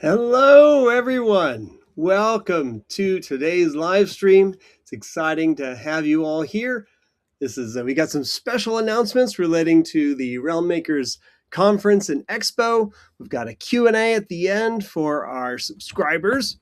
Hello, everyone. Welcome to today's live stream. It's exciting to have you all here. We got some special announcements relating to the Realm Makers Conference and Expo. We've got a Q&A at the end for our subscribers,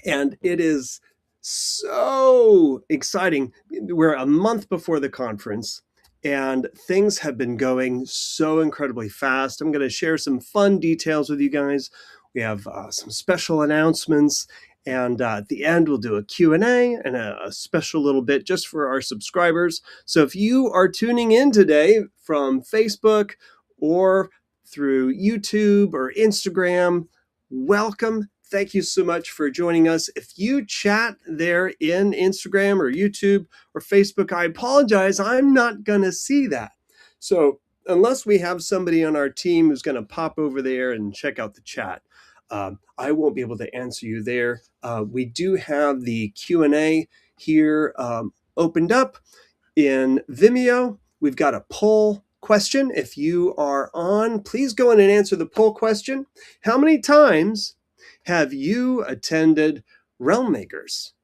and it is so exciting. We're a month before the conference, and things have been going so incredibly fast. I'm going to share some fun details with you guys. We have some special announcements, and at the end, we'll do a Q&A and a special little bit just for our subscribers. So if you are tuning in today from Facebook or through YouTube or Instagram, welcome. Thank you so much for joining us. If you chat there in Instagram or YouTube or Facebook, I apologize. I'm not going to see that. So unless we have somebody on our team who's going to pop over there and check out the chat, I won't be able to answer you there. We do have the Q&A here opened up in Vimeo. We've got a poll question. If you are on, please go in and answer the poll question. How many times have you attended Realm Makers?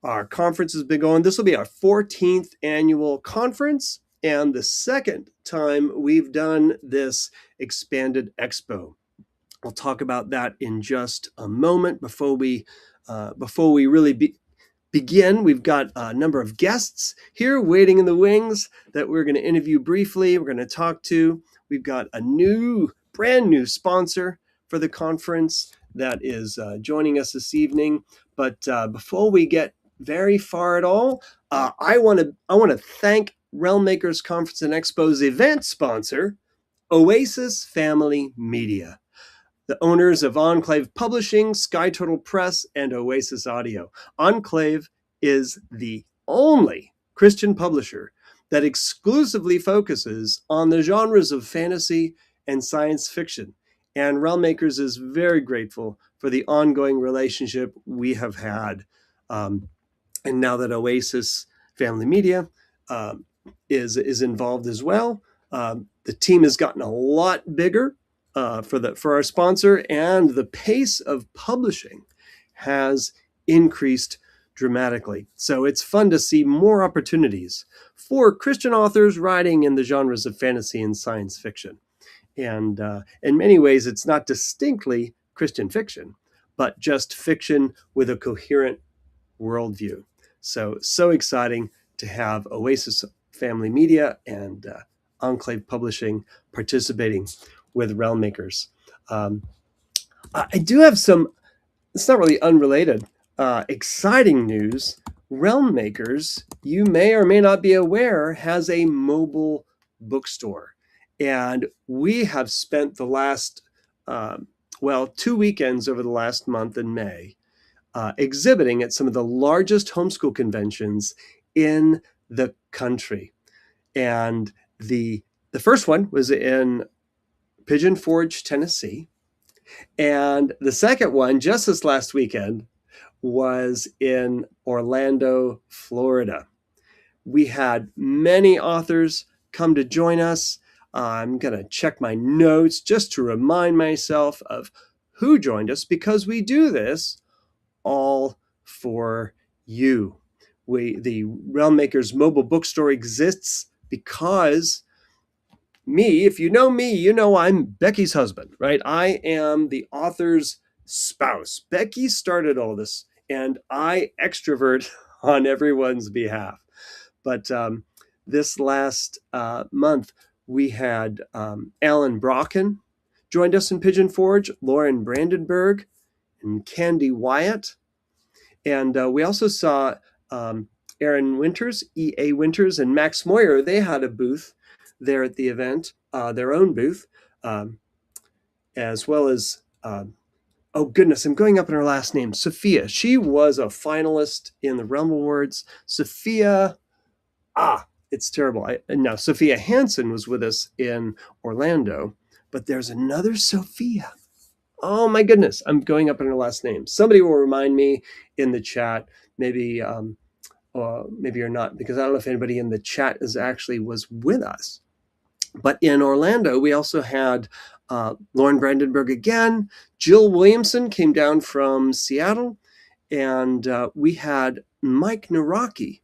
Our conference has been going. This will be our 14th annual conference and the second time we've done this expanded expo. We'll talk about that in just a moment. Before we really begin, we've got a number of guests here waiting in the wings that we're going to interview briefly. We're going to talk to. We've got a brand new sponsor for the conference that is joining us this evening. But before we get very far at all, I want to thank Realm Makers Conference and Expo's event sponsor, Oasis Family Media, the owners of Enclave Publishing, Sky Turtle Press, and Oasis Audio. Enclave is the only Christian publisher that exclusively focuses on the genres of fantasy and science fiction. And Realm Makers is very grateful for the ongoing relationship we have had. And now that Oasis Family Media is involved as well, the team has gotten a lot bigger for our sponsor, and the pace of publishing has increased dramatically. So it's fun to see more opportunities for Christian authors writing in the genres of fantasy and science fiction. And in many ways, it's not distinctly Christian fiction, but just fiction with a coherent worldview. So exciting to have Oasis Family Media and Enclave Publishing participating with Realm Makers. I do have some, it's not really unrelated, exciting news. Realm Makers, you may or may not be aware, has a mobile bookstore. And we have spent the last, 2 weekends over the last month in May exhibiting at some of the largest homeschool conventions in the country. And the first one was in Pigeon Forge, Tennessee. And the second one, just this last weekend, was in Orlando, Florida. We had many authors come to join us. I'm going to check my notes just to remind myself of who joined us, because we do this all for you. The Realm Makers mobile bookstore exists because if you know me, you know I'm Becky's husband, right? I am the author's spouse. Becky started all this, and I extrovert on everyone's behalf. But this last month, we had Alan Brocken joined us in Pigeon Forge, Lauren Brandenburg, and Candy Wyatt. And we also saw Aaron Winters, E.A. Winters, and Max Moyer. They had a booth there at the event, their own booth, as well as, oh goodness, I'm going up in her last name, Sophia. She was a finalist in the Realm Awards. Sophia, it's terrible. Now, Sophia Hansen was with us in Orlando, but there's another Sophia. Oh my goodness, I'm going up in her last name. Somebody will remind me in the chat. Maybe you're not, because I don't know if anybody in the chat was with us. But in Orlando, we also had Lauren Brandenburg again. Jill Williamson came down from Seattle. And we had Mike Naraki,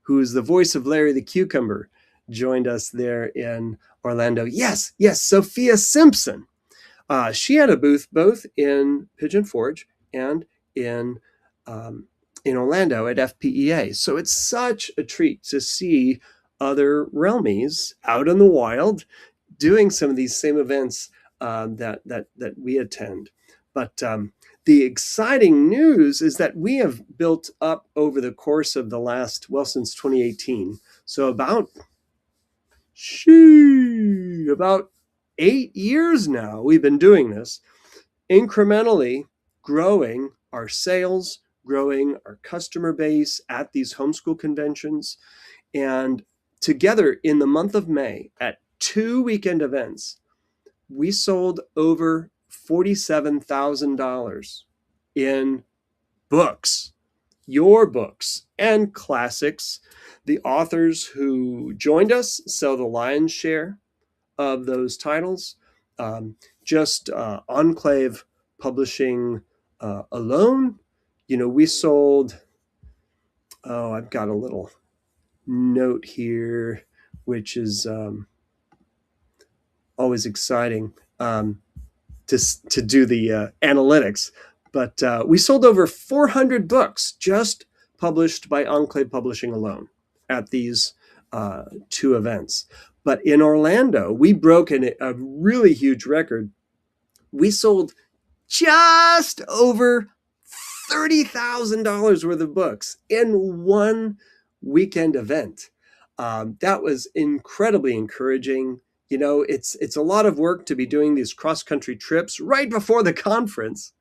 who's the voice of Larry the Cucumber, joined us there in Orlando. Yes, Sophia Simpson. She had a booth both in Pigeon Forge and um, in Orlando at FPEA. So it's such a treat to see other Realmies out in the wild doing some of these same events that we attend. But the exciting news is that we have built up over the course of the last, well, since 2018. So about 8 years now, we've been doing this, incrementally growing our sales, growing our customer base at these homeschool conventions. And together in the month of May at 2 weekend events, we sold over $47,000 in books, your books and classics. The authors who joined us sell the lion's share of those titles. Just Enclave Publishing alone, we sold, I've got a little note here, which is always exciting to do the analytics. But we sold over 400 books just published by Enclave Publishing alone at these 2 events. But in Orlando, we broke a really huge record. We sold just over $30,000 worth of books in one weekend event. That was incredibly encouraging. It's a lot of work to be doing these cross-country trips right before the conference,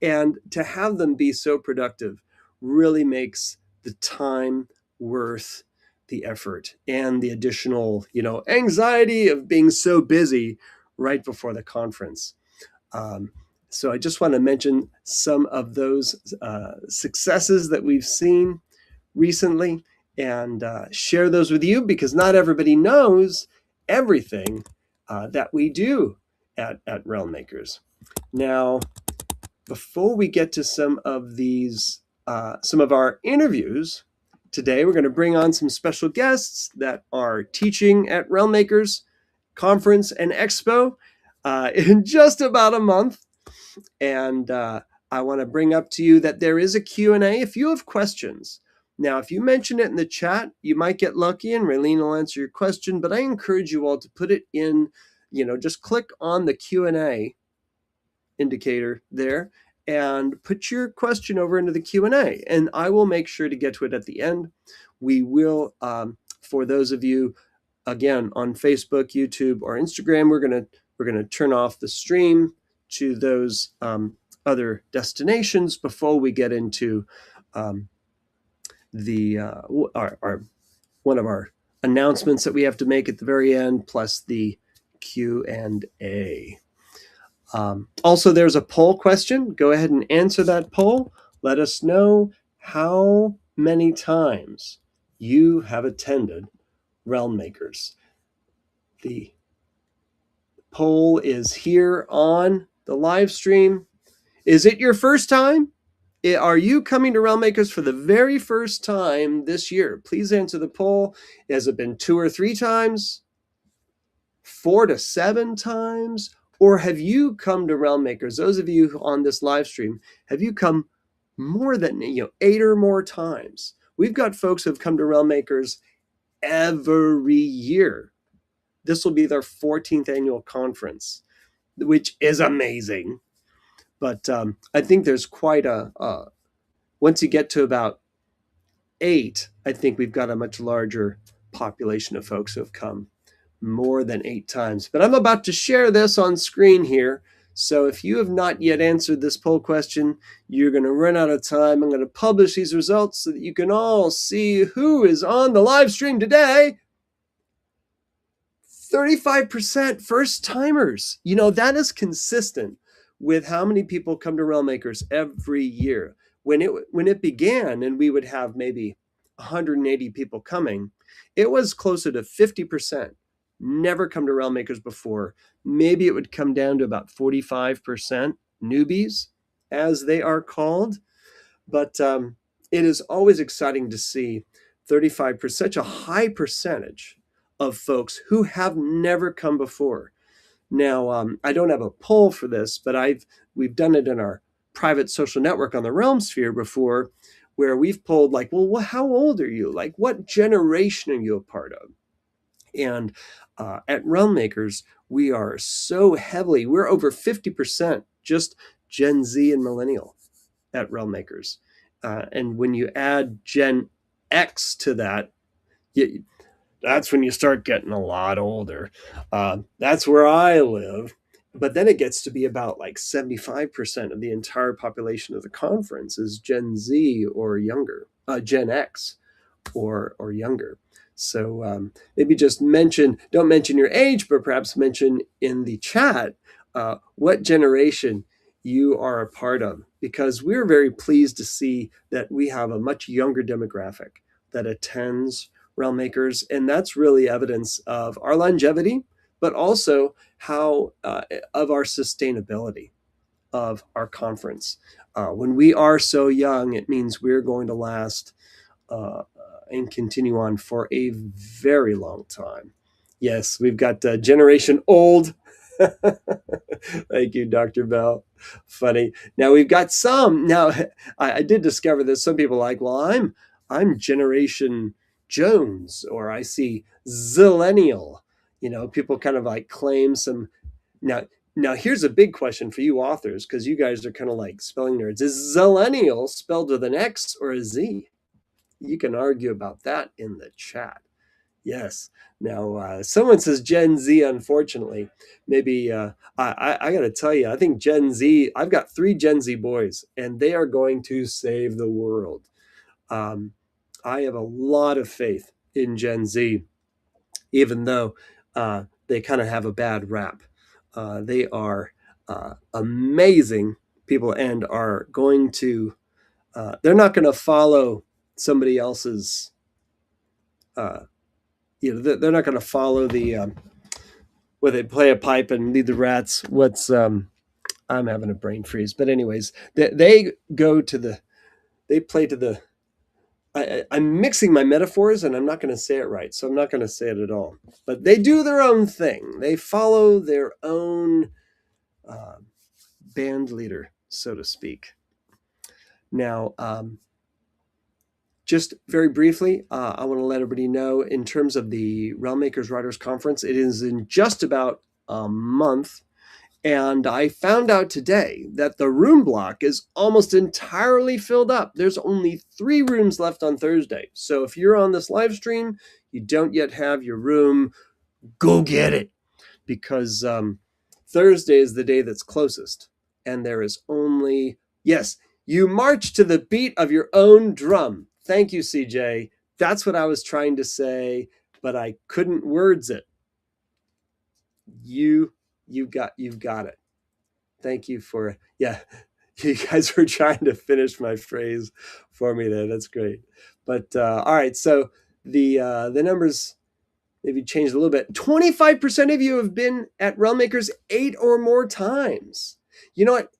and to have them be so productive really makes the time worth the effort and the additional, anxiety of being so busy right before the conference. So I just want to mention some of those successes that we've seen recently and share those with you, because not everybody knows everything that we do at Realm Makers. Now, before we get to some of our interviews today, we're going to bring on some special guests that are teaching at Realm Makers Conference and Expo in just about a month. And I want to bring up to you that there is a Q&A if you have questions. Now, if you mention it in the chat, you might get lucky and Raylene will answer your question, but I encourage you all to put it in, just click on the Q&A indicator there and put your question over into the Q&A, and I will make sure to get to it at the end. We will, for those of you, again, on Facebook, YouTube, or Instagram, we're gonna turn off the stream to those other destinations before we get into one of our announcements that we have to make at the very end, plus the Q&A. Also, there's a poll question. Go ahead and answer that poll. Let us know how many times you have attended Realm Makers. The poll is here on the live stream. Is it your first time? Are you coming to Realm Makers for the very first time this year? Please answer the poll. Has it been 2 or 3 times? 4 to 7 times? Or have you come to Realm Makers? Those of you on this live stream, have you come more than 8 or more times? We've got folks who have come to Realm Makers every year. This will be their 14th annual conference, which is amazing. But I think there's quite once you get to about 8, I think we've got a much larger population of folks who have come more than 8 times. But I'm about to share this on screen here. So if you have not yet answered this poll question, you're going to run out of time. I'm going to publish these results so that you can all see who is on the live stream today. 35% first timers. That is consistent with how many people come to Realm Makers every year. When it began and we would have maybe 180 people coming, it was closer to 50% never come to Realm Makers before, maybe it would come down to about 45% newbies, as they are called. But it is always exciting to see 35%, such a high percentage of folks who have never come before. Now, I don't have a poll for this, but we've done it in our private social network on the Realm Sphere before, where we've polled like, well, how old are you? Like, what generation are you a part of? And at Realm Makers, we are so heavily, we're over 50% just Gen Z and millennial at Realm Makers. And when you add Gen X to that, that's when you start getting a lot older. That's where I live. But then it gets to be about like 75% of the entire population of the conference is Gen Z or younger, Gen X or younger. So maybe just don't mention your age, but perhaps mention in the chat what generation you are a part of, because we're very pleased to see that we have a much younger demographic that attends Realm Makers, and that's really evidence of our longevity, but also how of our sustainability of our conference. When we are so young, it means we're going to last and continue on for a very long time. Yes, we've got Generation Old. Thank you, Dr. Bell. Funny. Now we've got some. Now I did discover that some people are like, well, I'm Generation Jones, or I see Zillennial. People kind of like claim some. Now here's a big question for you authors, because you guys are kind of like spelling nerds. Is Zillennial spelled with an X or a Z? You can argue about that in the chat. Yes. Now, someone says Gen Z, unfortunately. Maybe I got to tell you, I think Gen Z, I've got 3 Gen Z boys, and they are going to save the world. I have a lot of faith in Gen Z, even though they kind of have a bad rap. They are amazing people and are going to, they're not going to follow somebody else's, they're not going to follow the, where they play a pipe and lead the rats. I'm having a brain freeze. But anyways, they go to the, they play to the, I'm mixing my metaphors and I'm not going to say it right. So I'm not going to say it at all. But they do their own thing. They follow their own band leader, so to speak. Now, just very briefly, I want to let everybody know, in terms of the Realm Makers Writers Conference, it is in just about a month. And I found out today that the room block is almost entirely filled up. There's only 3 rooms left on Thursday. So if you're on this live stream, you don't yet have your room, go get it. Because Thursday is the day that's closest. And there is only, yes, you march to the beat of your own drum. Thank you, CJ. That's what I was trying to say, but I couldn't words it. You've got it. Thank you for, yeah, you guys were trying to finish my phrase for me there. That's great. But all right, so the numbers maybe changed a little bit. 25% of you have been at Realm Makers 8 or more times. You know what?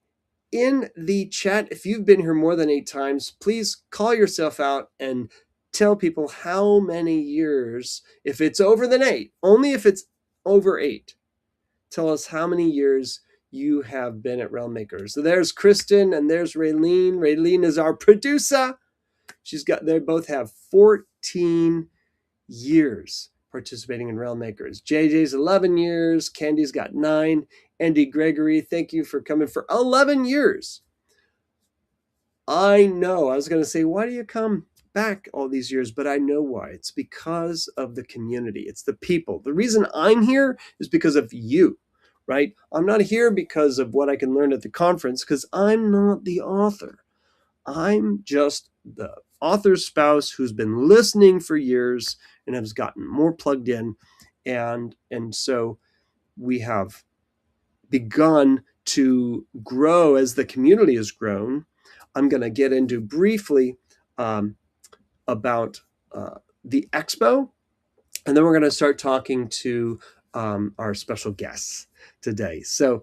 In the chat, if you've been here more than 8 times, please call yourself out and tell people how many years. If it's over than 8, only if it's over 8. Tell us how many years you have been at Realm Makers. So there's Kristen and there's Raylene. Raylene is our producer. They both have 14 years participating in Realm Makers. JJ's 11 years. Candy's got 9. Andy Gregory, thank you for coming for 11 years. I know, I was going to say, why do you come back all these years? But I know why. It's because of the community. It's the people. The reason I'm here is because of you, right? I'm not here because of what I can learn at the conference, because I'm not the author. I'm just the author's spouse who's been listening for years and has gotten more plugged in. And so we have begun to grow as the community has grown. I'm going to get into briefly about the expo And then we're going to start talking to our special guests today. So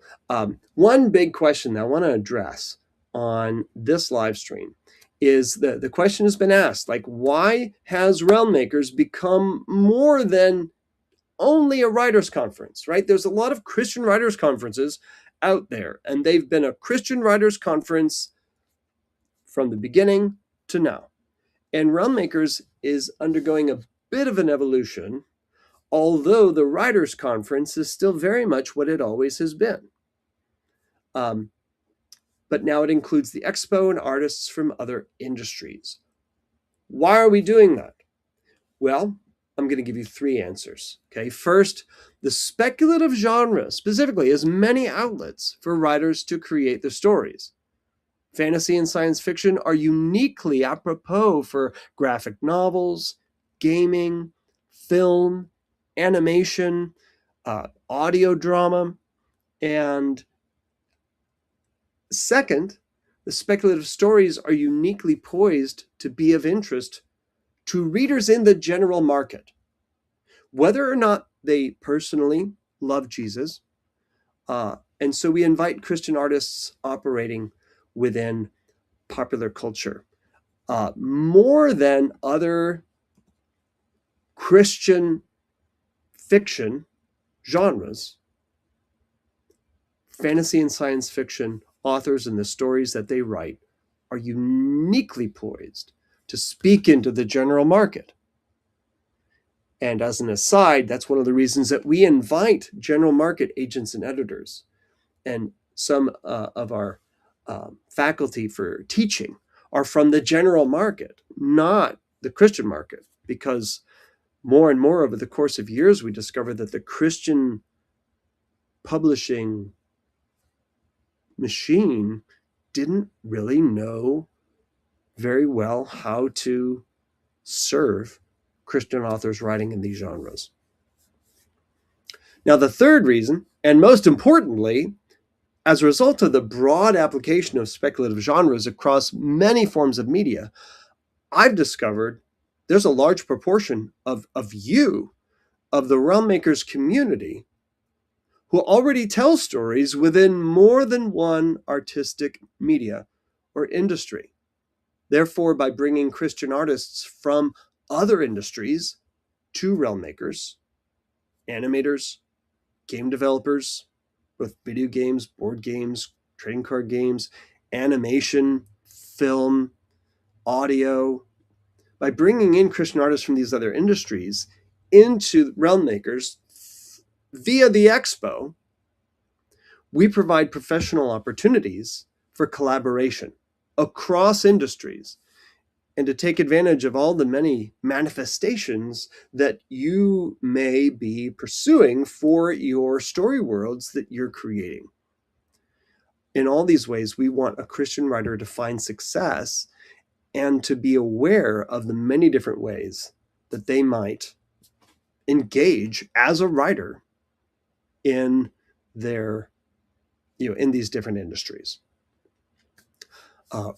one big question that I want to address on this live stream is the question has been asked, like, why has Realm Makers become more than only a writers conference, right? There's a lot of Christian writers conferences out there, and they've been a Christian writers conference from the beginning to now. And Realm Makers is undergoing a bit of an evolution, although the writers conference is still very much what it always has been. But now it includes the expo and artists from other industries. Why are we doing that? Well, I'm going to give you three answers. Okay, first, the speculative genre specifically has many outlets for writers to create their stories. Fantasy and science fiction are uniquely apropos for graphic novels, gaming, film, animation, audio drama, and second, the speculative stories are uniquely poised to be of interest to readers in the general market, whether or not they personally love Jesus. And so we invite Christian artists operating within popular culture. More than other Christian fiction genres, fantasy and science fiction authors and the stories that they write are uniquely poised to speak into the general market. And as an aside, that's one of the reasons that we invite general market agents and editors. And some of our faculty for teaching are from the general market, not the Christian market, because more and more over the course of years, we discovered that the Christian publishing machine didn't really know very well how to serve Christian authors writing in these genres. Now, the third reason, and most importantly, as a result of the broad application of speculative genres across many forms of media, I've discovered there's a large proportion of you, of the Realm Makers community, who already tell stories within more than one artistic media or industry. Therefore, by bringing Christian artists from other industries to Realm Makers, animators, game developers, both video games, board games, trading card games, animation, film, audio, by bringing in Christian artists from these other industries into Realm Makers via the expo, we provide professional opportunities for collaboration across industries and to take advantage of all the many manifestations that you may be pursuing for your story worlds that you're creating. In all these ways, we want a Christian writer to find success and to be aware of the many different ways that they might engage as a writer in their, in these different industries.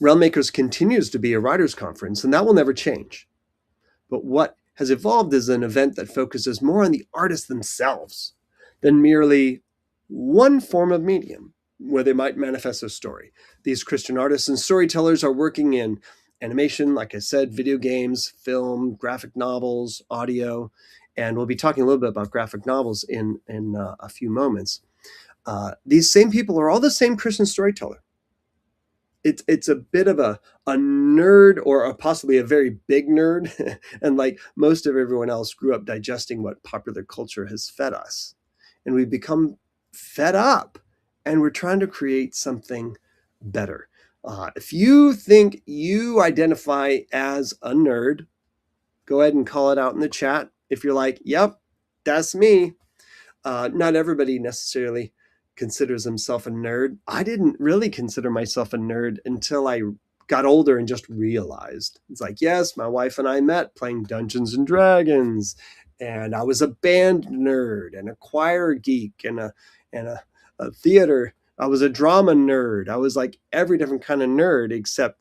Realm Makers continues to be a writers' conference, and that will never change. But what has evolved is an event that focuses more on the artists themselves than merely one form of medium where they might manifest a story. These Christian artists and storytellers are working in animation, like I said, video games, film, graphic novels, audio, and we'll be talking a little bit about graphic novels in a few moments. These same people are all the same Christian storyteller. It's a bit of a nerd, or possibly a very big nerd, and like most of everyone else, grew up digesting what popular culture has fed us, and we've become fed up, and we're trying to create something better. If you think you identify as a nerd, go ahead and call it out in the chat. If you're like, yep, that's me. Not everybody necessarily considers himself a nerd. I didn't really consider myself a nerd until I got older and just realized. It's like, yes, my wife and I met playing Dungeons and Dragons, and I was a band nerd and a choir geek and a theater. I was a drama nerd. I was like every different kind of nerd, except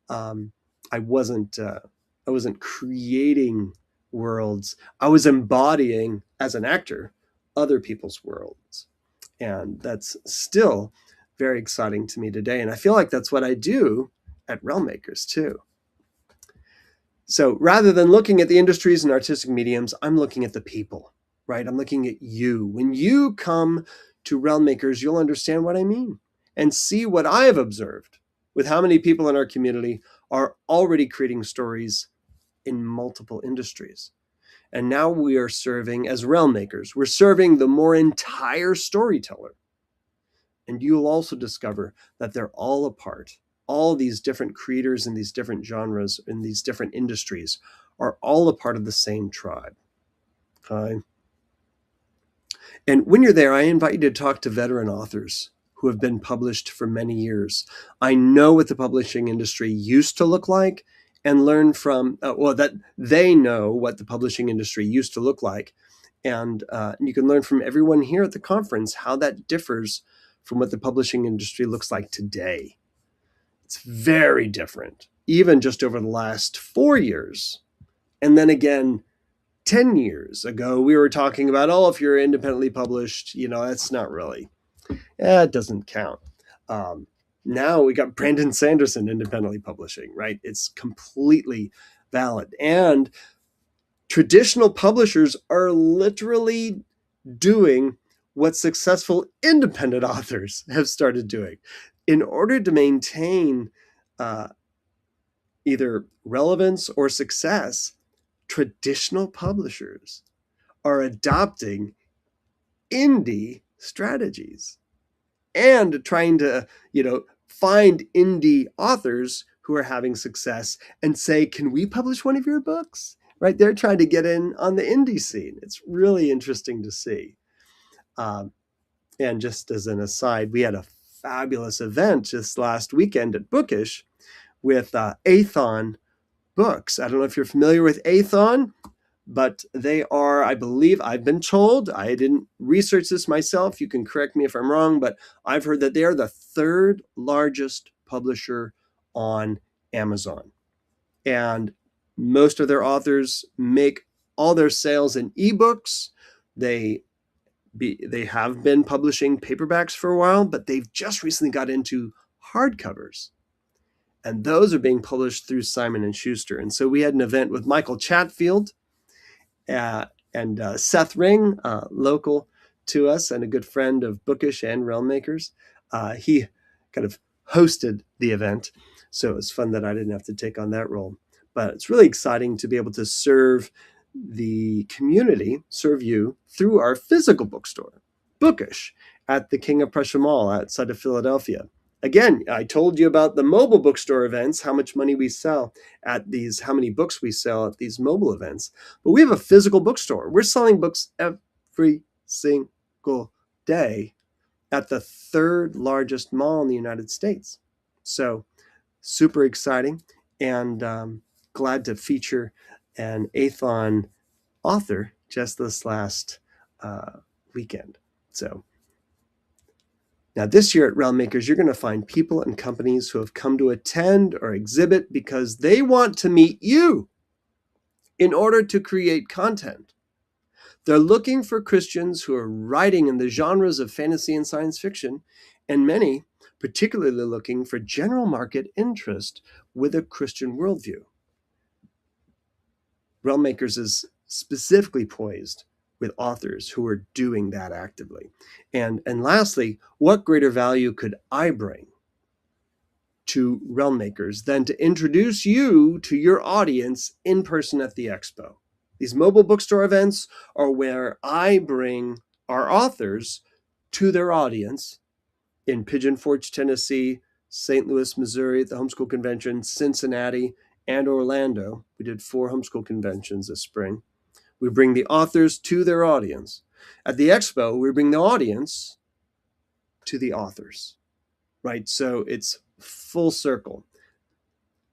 I wasn't creating worlds. I was embodying, as an actor, other people's worlds. And that's still very exciting to me today. And I feel like that's what I do at Realm Makers too. So rather than looking at the industries and artistic mediums, I'm looking at the people, right? I'm looking at you. When you come to Realm Makers, you'll understand what I mean and see what I have observed with how many people in our community are already creating stories in multiple industries. And now we are serving as Realm Makers. We're serving the more entire storyteller. And you'll also discover that they're all a part. All these different creators in these different genres, in these different industries, are all a part of the same tribe. Okay? And when you're there, I invite you to talk to veteran authors who have been published for many years. I know what the publishing industry used to look like and learn from, that they know what the publishing industry used to look like. And you can learn from everyone here at the conference how that differs from what the publishing industry looks like today. It's very different, even just over the last 4 years. And then again, 10 years ago, we were talking about, if you're independently published, that's not really, it doesn't count. Now we got Brandon Sanderson independently publishing, right? It's completely valid. And traditional publishers are literally doing what successful independent authors have started doing in order to maintain either relevance or success. Traditional publishers are adopting indie strategies and trying to, find indie authors who are having success and say, can we publish one of your books? Right? They're trying to get in on the indie scene. It's really interesting to see. And just as an aside, we had a fabulous event just last weekend at Bookish with Athon Books. I don't know if you're familiar with Athon, but they are, I believe, I've been told, I didn't research this myself, you can correct me if I'm wrong, but I've heard that they are the third largest publisher on Amazon. And most of their authors make all their sales in ebooks. They have been publishing paperbacks for a while, but they've just recently got into hardcovers. And those are being published through Simon & Schuster. And so we had an event with Michael Chatfield and Seth Ring, local to us and a good friend of Bookish and Realm Makers. He kind of hosted the event, so it was fun that I didn't have to take on that role. But it's really exciting to be able to serve the community, serve you through our physical bookstore, Bookish, at the King of Prussia Mall outside of Philadelphia. Again, I told you about the mobile bookstore events, how much money we sell at these, how many books we sell at these mobile events. But we have a physical bookstore. We're selling books every single day at the third largest mall in the United States. So super exciting, and glad to feature an Athon author just this last weekend. So now this year at Realm Makers, you're going to find people and companies who have come to attend or exhibit because they want to meet you in order to create content. They're looking for Christians who are writing in the genres of fantasy and science fiction, and many particularly looking for general market interest with a Christian worldview. Realm Makers is specifically poised with authors who are doing that actively. And lastly, what greater value could I bring to Realm Makers than to introduce you to your audience in person at the expo? These mobile bookstore events are where I bring our authors to their audience in Pigeon Forge, Tennessee, St. Louis, Missouri at the Homeschool Convention, Cincinnati, and Orlando. We did 4 homeschool conventions this spring. We bring the authors to their audience. At the expo, we bring the audience to the authors, right? So it's full circle.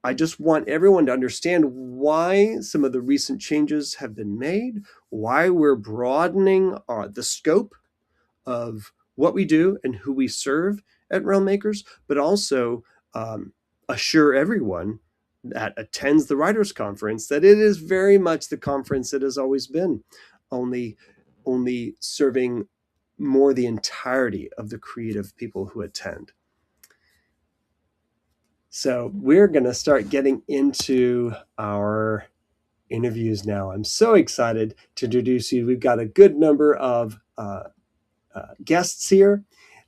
I just want everyone to understand why some of the recent changes have been made, why we're broadening the scope of what we do and who we serve at Realm Makers, but also assure everyone that attends the writers conference that it is very much the conference it has always been, only serving more the entirety of the creative people who attend. So we're going to start getting into our interviews now. I'm so excited to introduce you. We've got a good number of guests here.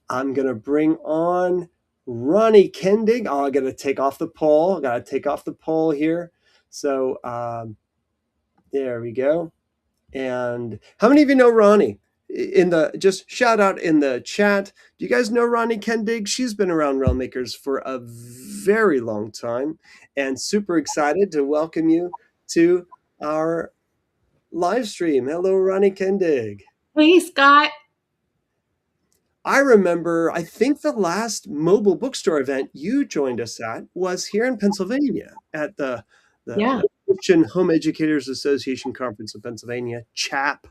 I'm going to bring on Ronnie Kendig. Oh, I got to take off the poll. I got to take off the poll here. So there we go. And how many of you know Ronnie? Just shout out in the chat. Do you guys know Ronnie Kendig? She's been around Realm Makers for a very long time, and super excited to welcome you to our live stream. Hello, Ronnie Kendig. Hey, Scott. I remember, I think the last mobile bookstore event you joined us at was here in Pennsylvania at Yeah, the Christian Home Educators Association Conference of Pennsylvania, CHAP.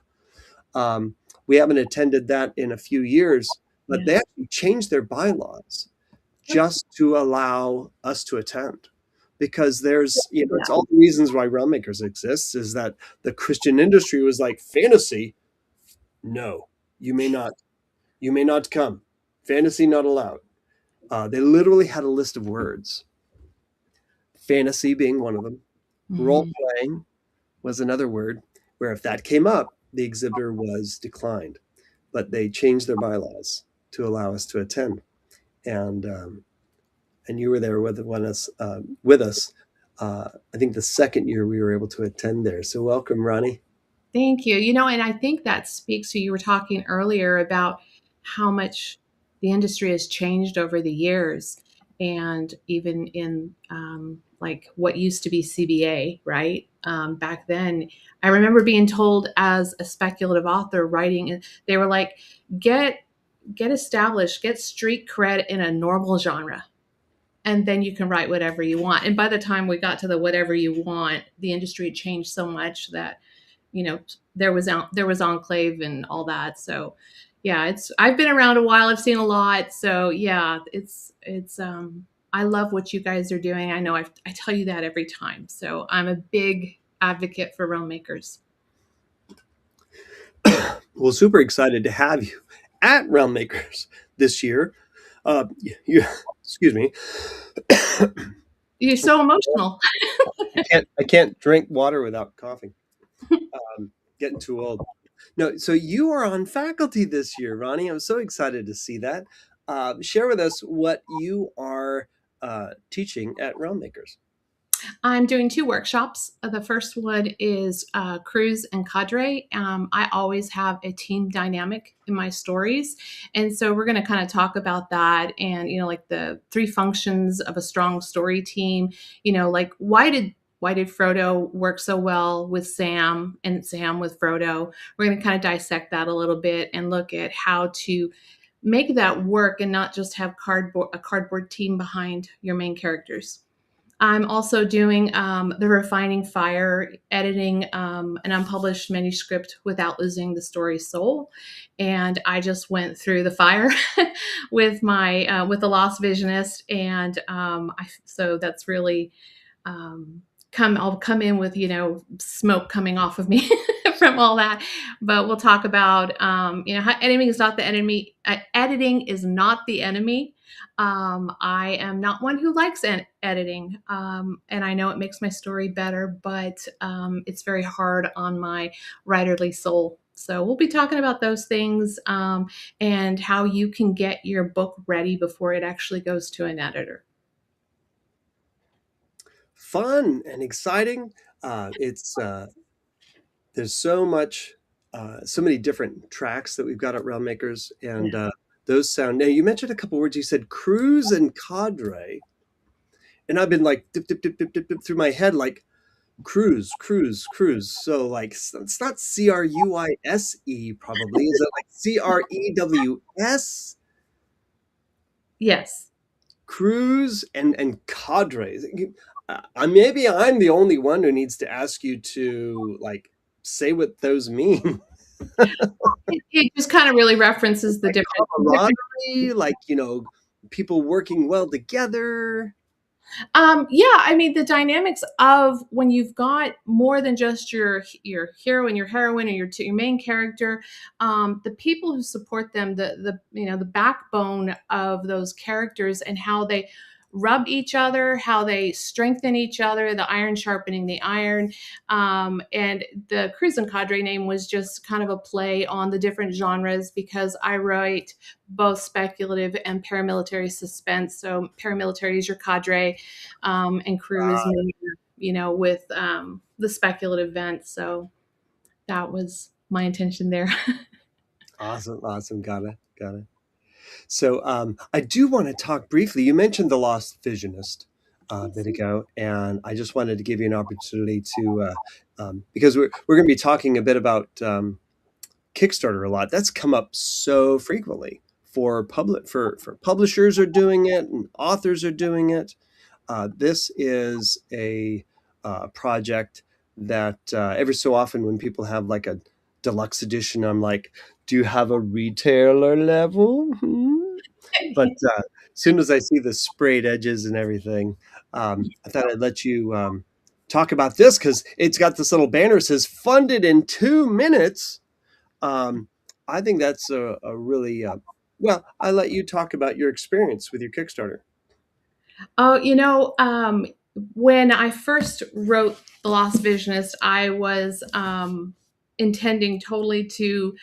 Um, we haven't attended that in a few years, but yeah. they actually changed their bylaws just to allow us to attend. Because it's all the reasons why Realm Makers exists is that the Christian industry was like, fantasy, no, you may not, come. Fantasy not allowed. They literally had a list of words, fantasy being one of them. Role Mhm. playing was another word, where if that came up, the exhibitor was declined. But they changed their bylaws to allow us to attend, and you were there with us. I think the second year we were able to attend there. So welcome, Ronnie. Thank you. And I think that speaks to you were talking earlier about how much the industry has changed over the years, and even in like what used to be CBA, right? Back then, I remember being told as a speculative author writing, and they were like, "Get established, get street cred in a normal genre." And then you can write whatever you want. And by the time we got to the whatever you want, the industry had changed so much that there was Enclave and all that. So yeah, it's I've been around a while. I've seen a lot. So yeah, it's I love what you guys are doing. I know I tell you that every time. So I'm a big advocate for Realm Makers. Well, super excited to have you at Realm Makers this year. Uh, you, excuse me. You're so emotional. I can't drink water without coughing. Getting too old. No, so you are on faculty this year, Ronnie. I'm so excited to see that. Share with us what you are teaching at Realm Makers. I'm doing two workshops. The first one is Cruise and Cadre. I always have a team dynamic in my stories. And so we're going to kind of talk about that and, like the three functions of a strong story team. Like why did Frodo work so well with Sam and Sam with Frodo? We're going to kind of dissect that a little bit and look at how to make that work and not just have a cardboard team behind your main characters. I'm also doing the Refining Fire, editing an unpublished manuscript without losing the story's soul. And I just went through the fire with my with the Lost Visionist, and so that's really I'll come in with smoke coming off of me from all that. But we'll talk about how editing is not the enemy. Editing is not the enemy. I am not one who likes editing, and I know it makes my story better, but it's very hard on my writerly soul. So we'll be talking about those things and how you can get your book ready before it actually goes to an editor. Fun and exciting. It's There's so many different tracks that we've got at Realm Makers, and those sound. Now you mentioned a couple words. You said cruise and cadre, and I've been like dip dip dip dip dip, dip through my head like cruise, cruise, cruise. So like it's not CRUISE probably. Is it like CREWS? Yes. Cruise and cadres. Maybe I'm the only one who needs to ask you to like say what those mean. It just kind of really references the Like different. camaraderie, like people working well together. Yeah, I mean the dynamics of when you've got more than just your hero and your heroine or your main character, the people who support them, the backbone of those characters and how they rub each other, how they strengthen each other, the iron sharpening the iron, and the Cruise and Cadre name was just kind of a play on the different genres because I write both speculative and paramilitary suspense. So paramilitary is your cadre, and crew is Uh, more, with the speculative events. So that was my intention there. awesome, awesome. Got it. So I do want to talk briefly. You mentioned The Lost Visionist a bit ago, and I just wanted to give you an opportunity to, because we're going to be talking a bit about Kickstarter a lot. That's come up so frequently for publishers are doing it and authors are doing it. This is a project that every so often when people have like a deluxe edition, I'm like, do you have a retailer level? But as soon as I see the sprayed edges and everything, I thought I'd let you talk about this because it's got this little banner that says funded in 2 minutes. Um, I think that's a really, well, I let you talk about your experience with your Kickstarter. Oh, when I first wrote The Lost Visionist, I was intending totally to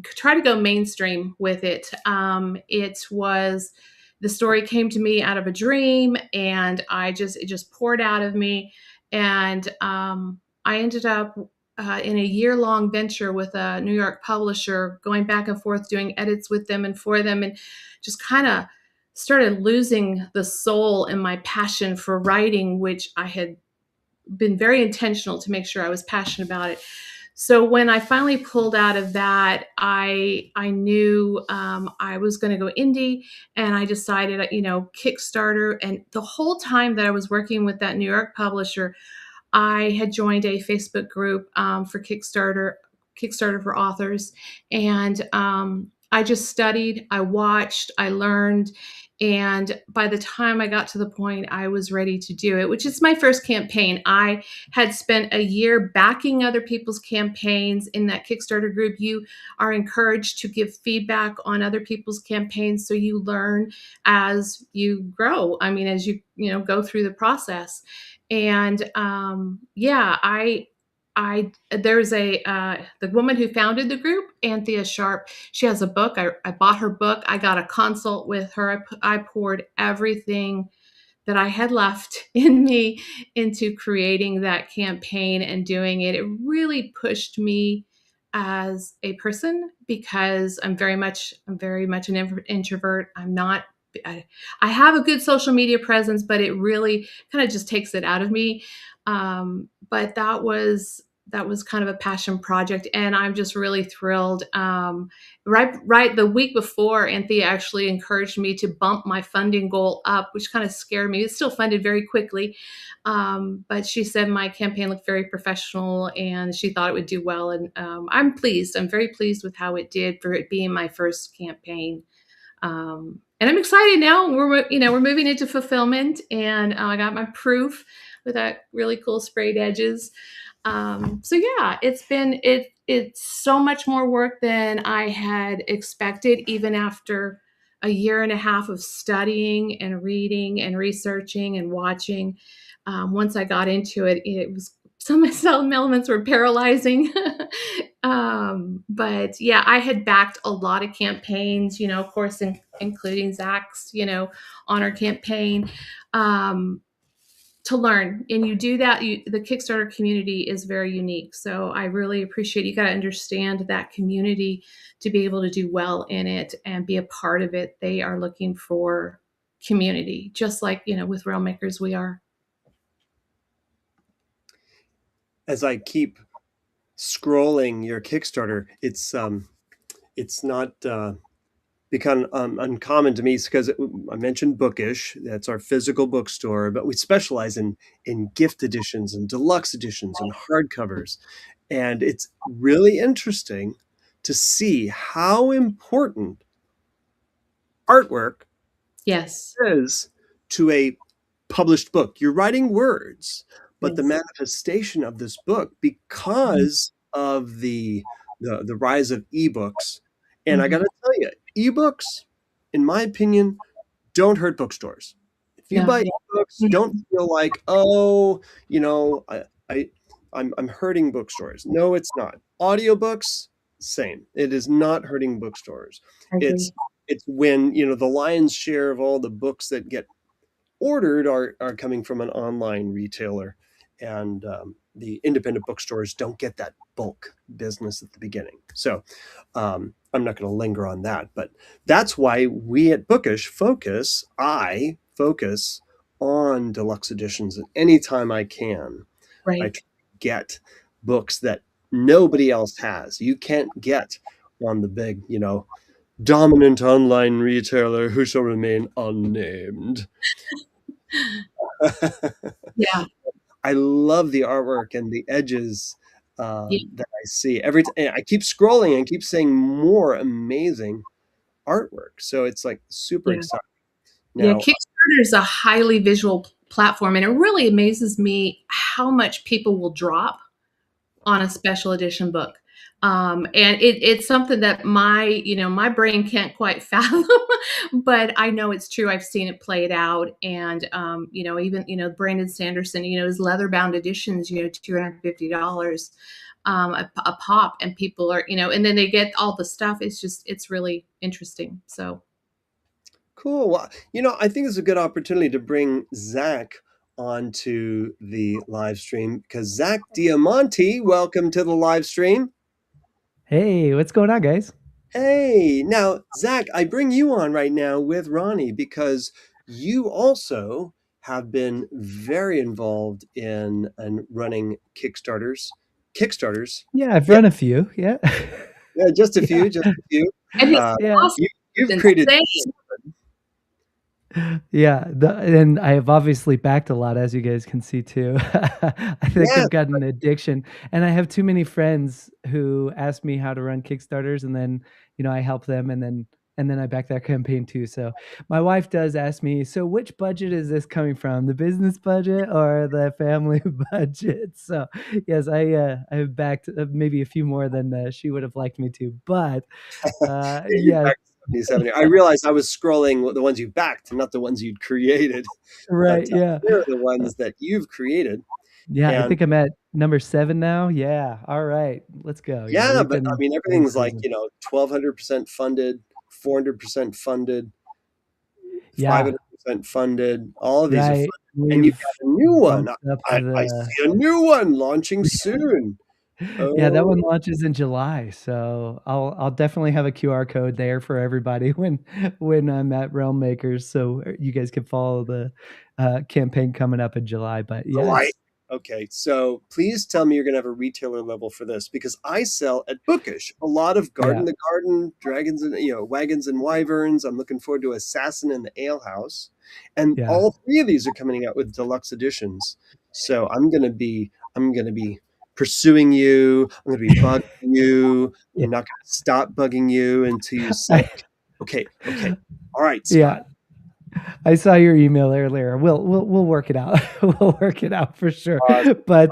try to go mainstream with it. It was the story came to me out of a dream, and it just poured out of me, and I ended up in a year long venture with a New York publisher, going back and forth doing edits with them and for them, and just kind of started losing the soul and my passion for writing, which I had been very intentional to make sure I was passionate about it. So when I finally pulled out of that, I knew I was going to go indie, and I decided, Kickstarter. And the whole time that I was working with that New York publisher, I had joined a Facebook group for Kickstarter for authors, and I just studied, I watched, I learned, and by the time I got to the point I was ready to do it, which is my first campaign, I had spent a year backing other people's campaigns in that Kickstarter group. You are encouraged to give feedback on other people's campaigns so you learn as you grow. I mean, as you go through the process. And yeah, I there's a the woman who founded the group, Anthea Sharp. She has a book. I bought her book. I got a consult with her. I poured everything that I had left in me into creating that campaign and doing it. It really pushed me as a person because I'm very much an introvert. I'm not I, I have a good social media presence, but it really kind of just takes it out of me. But that was kind of a passion project, and I'm just really thrilled. Right, the week before, Anthea actually encouraged me to bump my funding goal up, which kind of scared me. It's still funded very quickly, but she said my campaign looked very professional, and she thought it would do well. And I'm pleased. I'm very pleased with how it did for it being my first campaign. And I'm excited now. We're moving into fulfillment, and I got my proof with that really cool sprayed edges. So yeah, it's so much more work than I had expected, even after a year and a half of studying and reading and researching and watching. Once I got into it, it was some elements were paralyzing. But yeah, I had backed a lot of campaigns, of course, including Zach's, honor campaign. Um, to learn, and you do that, the Kickstarter community is very unique, so I really appreciate, you got to understand that community to be able to do well in it and be a part of it. They are looking for community, just like with Realm Makers we are. As I keep scrolling your Kickstarter, it's not become uncommon to me because I mentioned Bookish. That's our physical bookstore, but we specialize in gift editions and deluxe editions and hardcovers. And it's really interesting to see how important artwork Yes. is to a published book. You're writing words, but the Yes. manifestation of this book, Mhm. because of the rise of ebooks, and I got Mhm. to tell you, ebooks, in my opinion, don't hurt bookstores. If you No, buy yeah. ebooks, don't Mhm. feel like, oh, you know, I I'm hurting bookstores. No, it's not. Audiobooks, same. It is not hurting bookstores. I It's agree. it's when, the lion's share of all the books that get ordered are coming from an online retailer, and the independent bookstores don't get that bulk business at the beginning. So I'm not going to linger on that, but that's why we at Bookish I focus on deluxe editions, and anytime I can I Right. try to get books that nobody else has. You can't get on the big, dominant online retailer who shall remain unnamed. Yeah. I love the artwork and the edges Yeah. that I see every time. I keep scrolling and keep saying more amazing artwork. So it's like super Yeah. exciting. Yeah. Now, Kickstarter is a highly visual platform, and it really amazes me how much people will drop on a special edition book. And it's something that my brain can't quite fathom, but I know it's true. I've seen it played out, and even Brandon Sanderson, his leather bound editions, $250 a pop, and people are, and then they get all the stuff. It's really interesting. So cool. Well, I think it's a good opportunity to bring Zach onto the live stream, because Zach Diamante, welcome to the live stream. Hey, what's going on, guys? Hey, now, Zach, I bring you on right now with Ronnie because you also have been very involved in running Kickstarters. Kickstarters. Yeah, I've Yeah, run a few. Yeah. yeah, just a Yeah. few, just a few. and his Uh, Yeah. cost you've is created. insane. Yeah. And I have obviously backed a lot, as you guys can see too. I think Yes. I've got an addiction. And I have too many friends who ask me how to run Kickstarters, and then, I help them, and then I back that campaign too. So my wife does ask me, so which budget is this coming from? The business budget or the family budget? So yes, I've backed maybe a few more than she would have liked me to, but Yeah, you yes. backed 70, 70. I realized I was scrolling the ones you backed, not the ones you'd created. But Right, yeah. here are the Uh, ones that you've created. yeah, I And think I'm at number 7 now. Yeah, alright, let's go. Yeah, yeah, we've but I been mean, we've been everything's like, cruising. 1200% funded, 400% funded, Yeah, 500% funded. All of these are right. funded. And you've We've got a new one. bumped up I the see a new one launching soon. Yeah, that one Oh, launches in July, so I'll definitely have a QR code there for everybody when I'm at Realm Makers, so you guys can follow the, campaign coming up in July, but delight. yes. Okay, so please tell me you're going to have a retailer level for this, because I sell at Bookish a lot of Yeah, Garden the Garden, Dragons and Wagons and Wyverns. I'm looking forward to Assassin in the Ale House, and yeah. all three of these are coming out with deluxe editions. So I'm gonna be pursuing you. I'm gonna be bugging you. Yeah. I'm not gonna stop bugging you until you say, I okay, okay, all right, Scott. Yeah. I saw your email earlier. We'll work it out. We'll work it out for sure. Awesome. But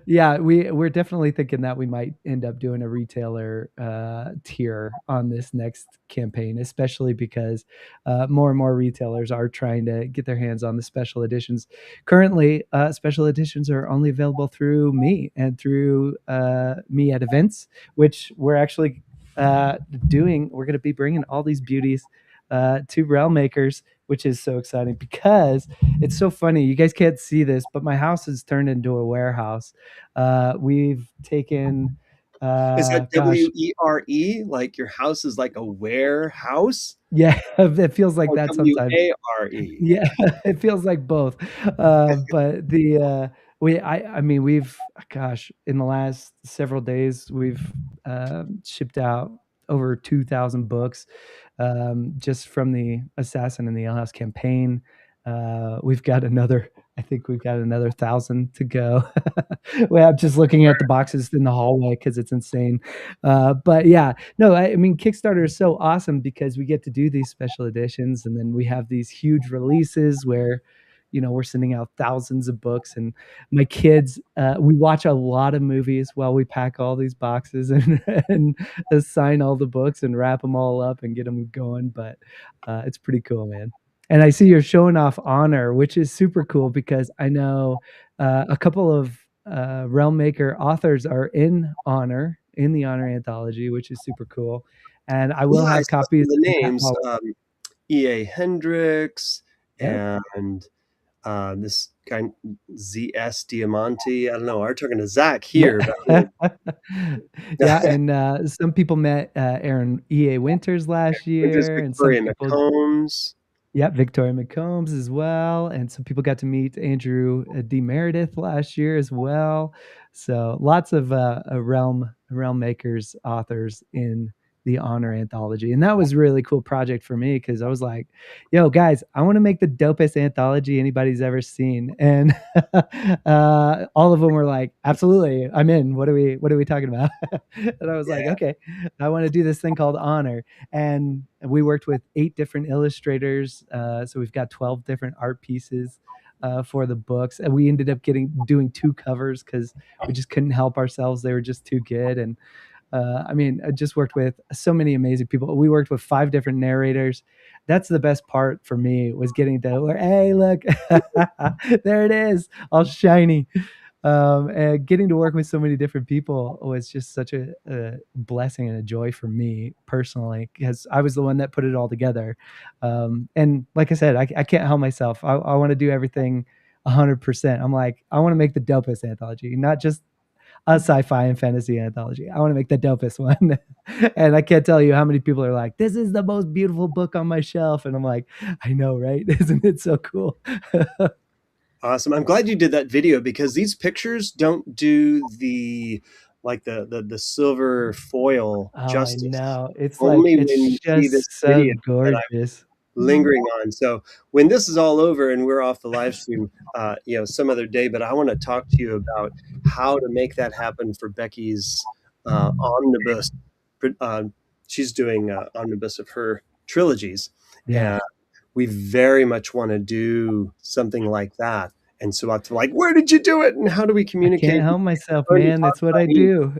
yeah, we're definitely thinking that we might end up doing a retailer tier on this next campaign, especially because more and more retailers are trying to get their hands on the special editions. Currently, special editions are only available through me and through me at events, which we're actually doing. We're going to be bringing all these beauties to Realm Makers, which is so exciting because it's so funny. You guys can't see this, but my house has turned into a warehouse. We've taken, Is that gosh, WERE? Like your house is like a warehouse? yeah, it feels like Or that sometimes. WARE? Yeah, it feels like both. But I mean, gosh, in the last several days, we've shipped out over 2,000 books just from the Assassin and the Ale House campaign. I think we've got another 1,000 to go. Well, I'm just looking at the boxes in the hallway because it's insane. But yeah, no, I mean, Kickstarter is so awesome because we get to do these special editions, and then we have these huge releases where, we're sending out thousands of books, and my kids, we watch a lot of movies while we pack all these boxes and and assign all the books and wrap them all up and get them going. But it's pretty cool, man. And I see you're showing off Honor, which is super cool because I know a couple of Realm Maker authors are in Honor, in the Honor anthology, which is super cool. And I will Yeah, I have saw some copies of the of that. names. E.A. Hendricks Yep. and this guy Z.S. Diamante. I don't know. We're talking to Zach here, but Yeah. Yeah, and some people met Aaron E.A. Winters last Winters year, and some Victoria people. McCombs. Yep, Victoria McCombs as well, and some people got to meet Andrew D. Meredith last year as well. So lots of realm makers authors in the Honor anthology, and that was a really cool project for me because I was like, "Yo, guys, I want to make the dopest anthology anybody's ever seen," and all of them were like, "Absolutely, I'm in. What are we talking about?" And I was like, Yeah. "Okay, I want to do this thing called Honor." And we worked with 8 different illustrators, so we've got 12 different art pieces for the books, and we ended up doing 2 covers because we just couldn't help ourselves. They were just too good. And I mean, I just worked with so many amazing people. We worked with 5 different narrators. That's the best part for me, was getting to where, hey, look, there it is, all shiny. And getting to work with so many different people was just such a blessing and a joy for me personally, because I was the one that put it all together. And like I said, I can't help myself. I want to do everything 100%. I'm like, I want to make the dopest anthology, not just a sci-fi and fantasy anthology. I want to make the dopest one. And I can't tell you how many people are like, this is the most beautiful book on my shelf. And I'm like, I know, right? Isn't it so cool? Awesome. I'm glad you did that video because these pictures don't do the silver foil Oh, I justice. know. It's like, Only when you it's see this just so video that gorgeous. lingering on. So when this is all over and we're off the live stream, some other day, but I want to talk to you about how to make that happen for Becky's omnibus. Uh, she's doing omnibus of her trilogies, Yeah. and we very much want to do something like that. And so I'm like, where did you do it? And how do we I can't communicate? help myself, Learn to man. talk That's what about I me. do.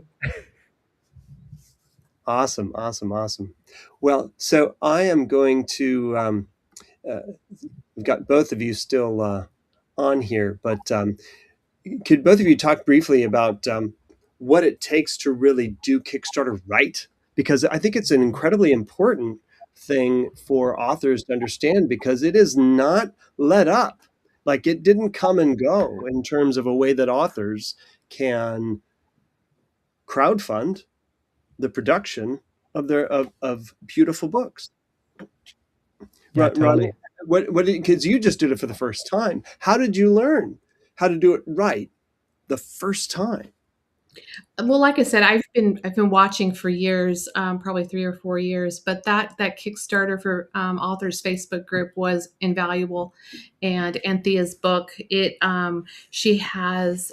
Awesome, awesome, awesome. Well, so I am going to uh, we've got both of you still on here, but could both of you talk briefly about what it takes to really do Kickstarter right? Because I think it's an incredibly important thing for authors to understand because it is not let up. Like it didn't come and go in terms of a way that authors can crowdfund the production of of beautiful books. Yeah, Ronnie, totally. what because you just did it for the first time. How did you learn how to do it right the first time? Well, like I said, I've been watching for years, probably 3 or 4 years. But that Kickstarter for authors Facebook group was invaluable, and Anthea's book, it she has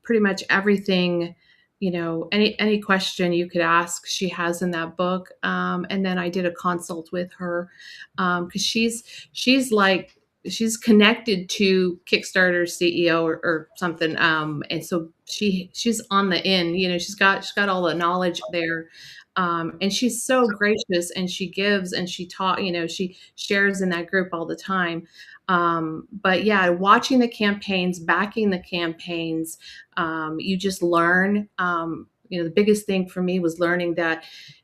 pretty much everything, any question you could ask, she has in that book. And then I did a consult with her because she's like she's connected to Kickstarter's CEO or something, and so she's on the end. She's got all the knowledge there. And she's so gracious, and she gives, and she taught, she shares in that group all the time. But yeah, watching the campaigns, backing the campaigns, you just learn. The biggest thing for me was learning that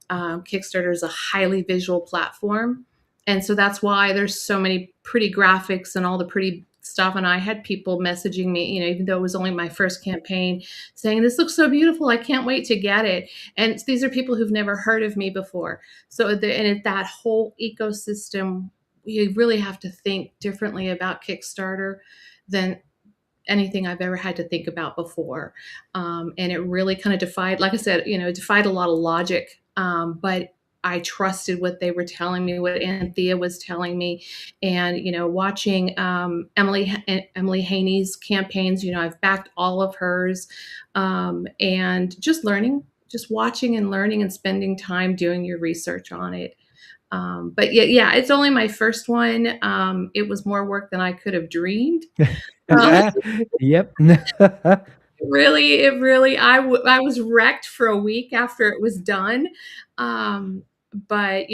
Kickstarter is a highly visual platform. And so that's why there's so many pretty graphics and all the pretty stuff. And I had people messaging me, even though it was only my first campaign, saying, "This looks so beautiful. I can't wait to get it." And these are people who've never heard of me before. So, that whole ecosystem, you really have to think differently about Kickstarter than anything I've ever had to think about before. And it really kind of defied, like I said, it defied a lot of logic. But I trusted what they were telling me, what Anthea was telling me. And, watching Emily Haney's campaigns, I've backed all of hers. And just learning, just watching and learning and spending time doing your research on it. But yeah, it's only my first one. It was more work than I could have dreamed. Um, Yep. it really, I was wrecked for a week after it was done. But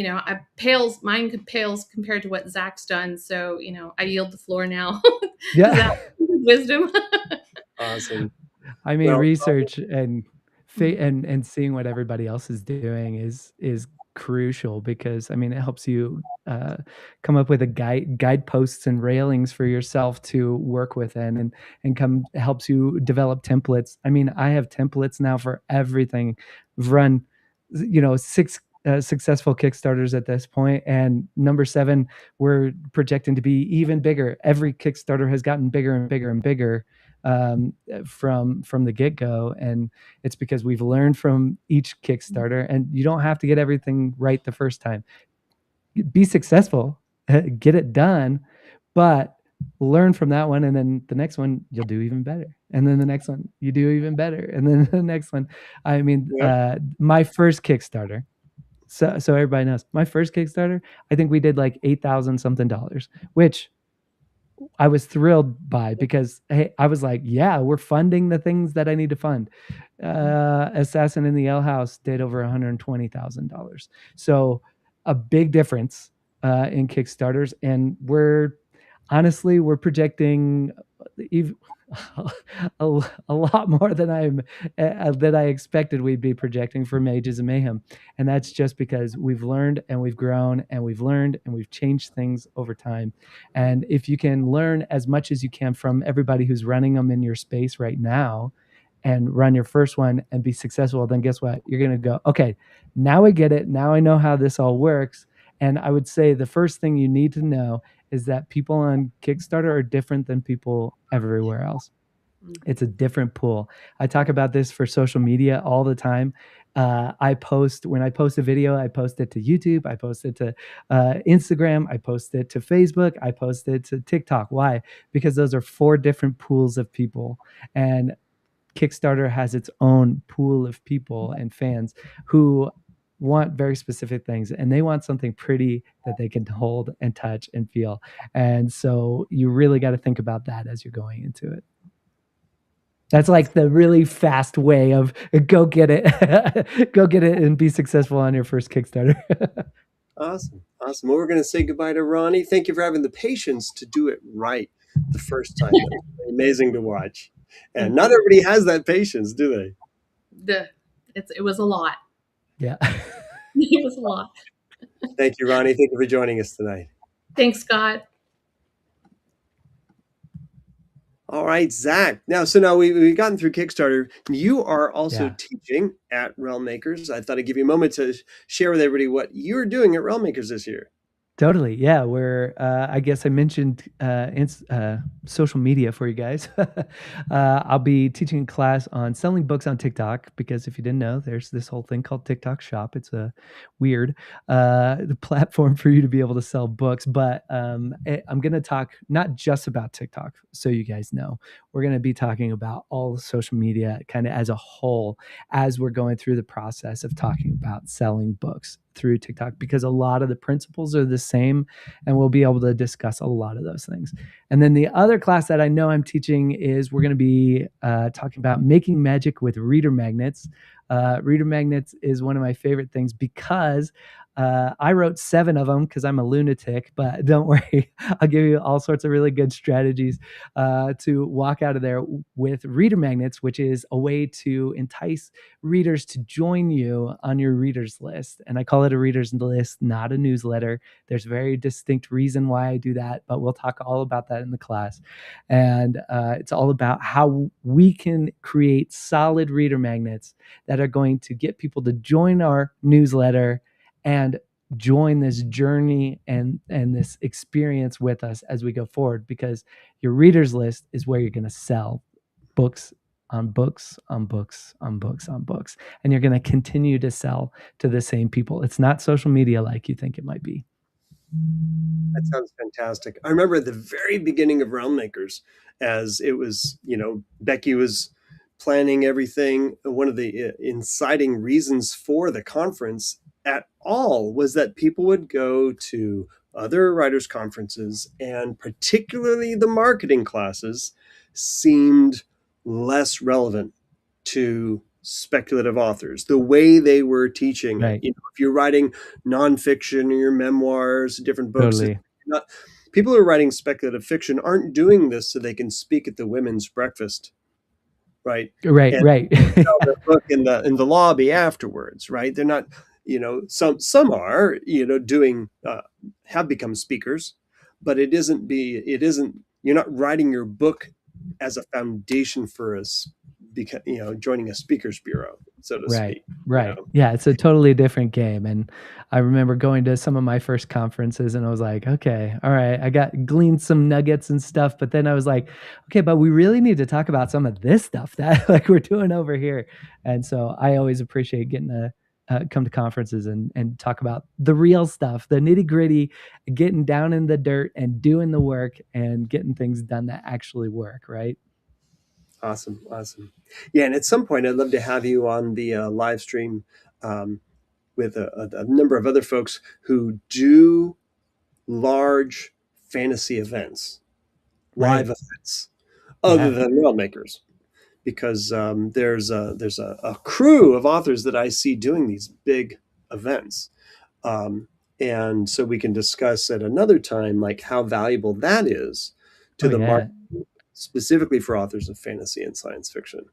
mine pales compared to what Zach's done. So, I yield the floor now to Zach, Yeah. wisdom. Awesome. I mean, Well, research and Mhm. and seeing what everybody else is doing is crucial because I mean it helps you come up with a guideposts and railings for yourself to work within and come helps you develop templates. I mean, I have templates now for everything. I've run, six successful Kickstarters at this point, and number seven, we're projecting to be even bigger. Every Kickstarter has gotten bigger and bigger and bigger from the get-go, and it's because we've learned from each Kickstarter, and you don't have to get everything right the first time. Be successful, get it done, but learn from that one, and then the next one you'll do even better, and then the next one you do even better, and then the next one. I mean, yep. my first Kickstarter, so everybody knows, my first Kickstarter, I think we did like 8,000 something dollars, which I was thrilled by because hey, I was like, yeah, we're funding the things that I need to fund. Assassin in the L House did over $120,000. So a big difference in Kickstarters, and we're projecting even a lot more than I expected we'd be projecting for Mages of Mayhem, and that's just because we've learned and we've grown and we've learned and we've changed things over time. And if you can learn as much as you can from everybody who's running them in your space right now, and run your first one and be successful, then guess what? You're going to go, okay, now I get it. Now I know how this all works. And I would say the first thing you need to know is that people on Kickstarter are different than people everywhere else. It's a different pool. I talk about this for social media all the time. When I post a video, I post it to YouTube, I post it to Instagram, I post it to Facebook, I post it to TikTok. Why? Because those are four different pools of people. And Kickstarter has its own pool of people and fans who want very specific things, and they want something pretty that they can hold and touch and feel. And so you really got to think about that as you're going into it. That's like the really fast way of go get it, go get it and be successful on your first Kickstarter. Awesome. Awesome. Well, we're going to say goodbye to Ronnie. Thank you for having the patience to do it right the first time. That was amazing to watch. And not everybody has that patience, do they? It was a lot. Yeah. It was a lot. Thank you, Ronnie. Thank you for joining us tonight. Thanks, Scott. All right, Zach. Now we've gotten through Kickstarter. You are also Yeah. teaching at Realm Makers. I thought I'd give you a moment to share with everybody what you're doing at Realm Makers this year. Totally. Yeah. I guess I mentioned social media for you guys. I'll be teaching a class on selling books on TikTok because if you didn't know, there's this whole thing called TikTok Shop. It's a weird the platform for you to be able to sell books. But I'm going to talk not just about TikTok, so you guys know. We're going to be talking about all social media kind of as a whole as we're going through the process of talking about selling books through TikTok, because a lot of the principles are the same, and we'll be able to discuss a lot of those things. And then the other class that I know I'm teaching is we're going to be talking about making magic with reader magnets. Reader magnets is one of my favorite things because I wrote 7 of them because I'm a lunatic, but don't worry, I'll give you all sorts of really good strategies to walk out of there with reader magnets, which is a way to entice readers to join you on your readers list. And I call it a readers list, not a newsletter. There's a very distinct reason why I do that, but we'll talk all about that in the class. And it's all about how we can create solid reader magnets that are going to get people to join our newsletter and join this journey and this experience with us as we go forward, because your readers list is where you're going to sell books on books on books on books on books, and you're going to continue to sell to the same people. It's not social media like you think it might be. That sounds fantastic. I remember at the very beginning of Realm Makers, as it was, Becky was planning everything. One of the inciting reasons for the conference at all was that people would go to other writers' conferences, and particularly the marketing classes seemed less relevant to speculative authors. The way they were teaching it, Right. if you're writing nonfiction or your memoirs, different books, Totally. not people who are writing speculative fiction aren't doing this so they can speak at the women's breakfast, right? Right. And Right. sell their book in the lobby afterwards, right? They're not, some are, doing have become speakers, but it isn't you're not writing your book as a foundation for us, because joining a speakers bureau, so to Right, speak. right. Yeah, it's a totally different game, and I remember going to some of my first conferences, and I was like, "Okay, all right, I got gleaned some nuggets and stuff," but then I was like, "Okay, but we really need to talk about some of this stuff that, like, we're doing over here," and so I always appreciate getting to, come to conferences and talk about the real stuff, the nitty-gritty, getting down in the dirt and doing the work and getting things done that actually work, right? Awesome, awesome. Yeah, and at some point, I'd love to have you on the live stream, um, with a number of other folks who do large fantasy events, live Right. events, other Yeah. than Realm Makers, because there's a crew of authors that I see doing these big events, um, and so we can discuss at another time like how valuable that is Oh, to the market, yeah. specifically for authors of fantasy and science fiction.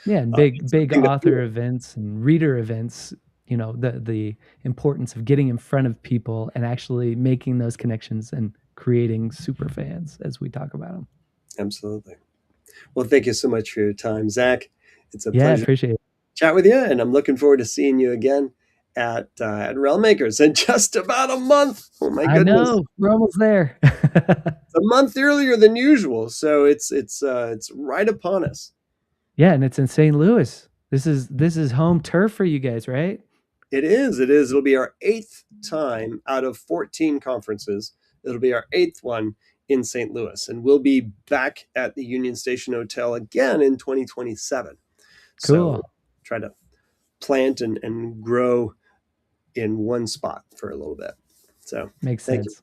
Yeah, and It's big something that we, author events and reader events, the importance of getting in front of people and actually making those connections and creating super fans as we talk about them. absolutely. Well, thank you so much for your time, Zach. It's a Yeah, I pleasure to appreciate it. chat with you, and I'm looking forward to seeing you again at Realm Makers in just about a month. Oh my I goodness, know, we're almost there. it's a month earlier than usual, so it's right upon us. Yeah, and it's in St. Louis. This is home turf for you guys, right? It is. It is. It'll be our eighth time out of 14 conferences. It'll be our eighth one in St. Louis, and we'll be back at the Union Station Hotel again in 2027. So Cool. try to plant and grow in one spot for a little bit. So Makes thank you. sense.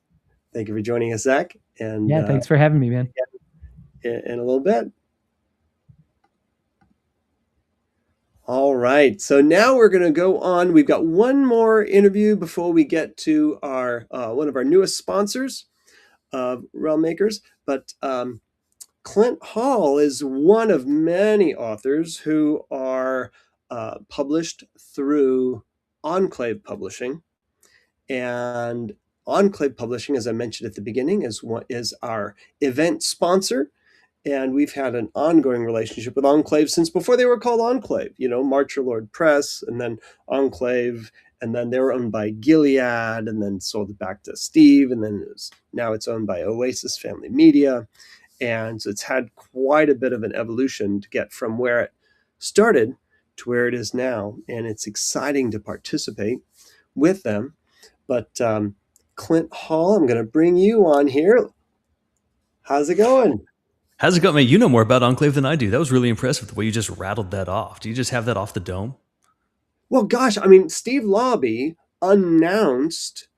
Thank you for joining us, Zach. And Yeah, thanks for having me, man. in a little bit. All right. So now we're going to go on. We've got one more interview before we get to our one of our newest sponsors of Realm Makers. But Clint Hall is one of many authors who are published through Enclave Publishing. And Enclave Publishing, as I mentioned at the beginning, is our event sponsor. And we've had an ongoing relationship with Enclave since before they were called Enclave. Marcher Lord Press, and then Enclave, and then they were owned by Gilead, and then sold it back to Steve, and then now it's owned by Oasis Family Media. And so it's had quite a bit of an evolution to get from where it started to where it is now. And it's exciting to participate with them. But Clint Hall, I'm going to bring you on here. How's it going? How's it going, man? You know more about Enclave than I do. That was really impressive the way you just rattled that off. Do you just have that off the dome? Well, gosh, I mean, Steve Lobby announced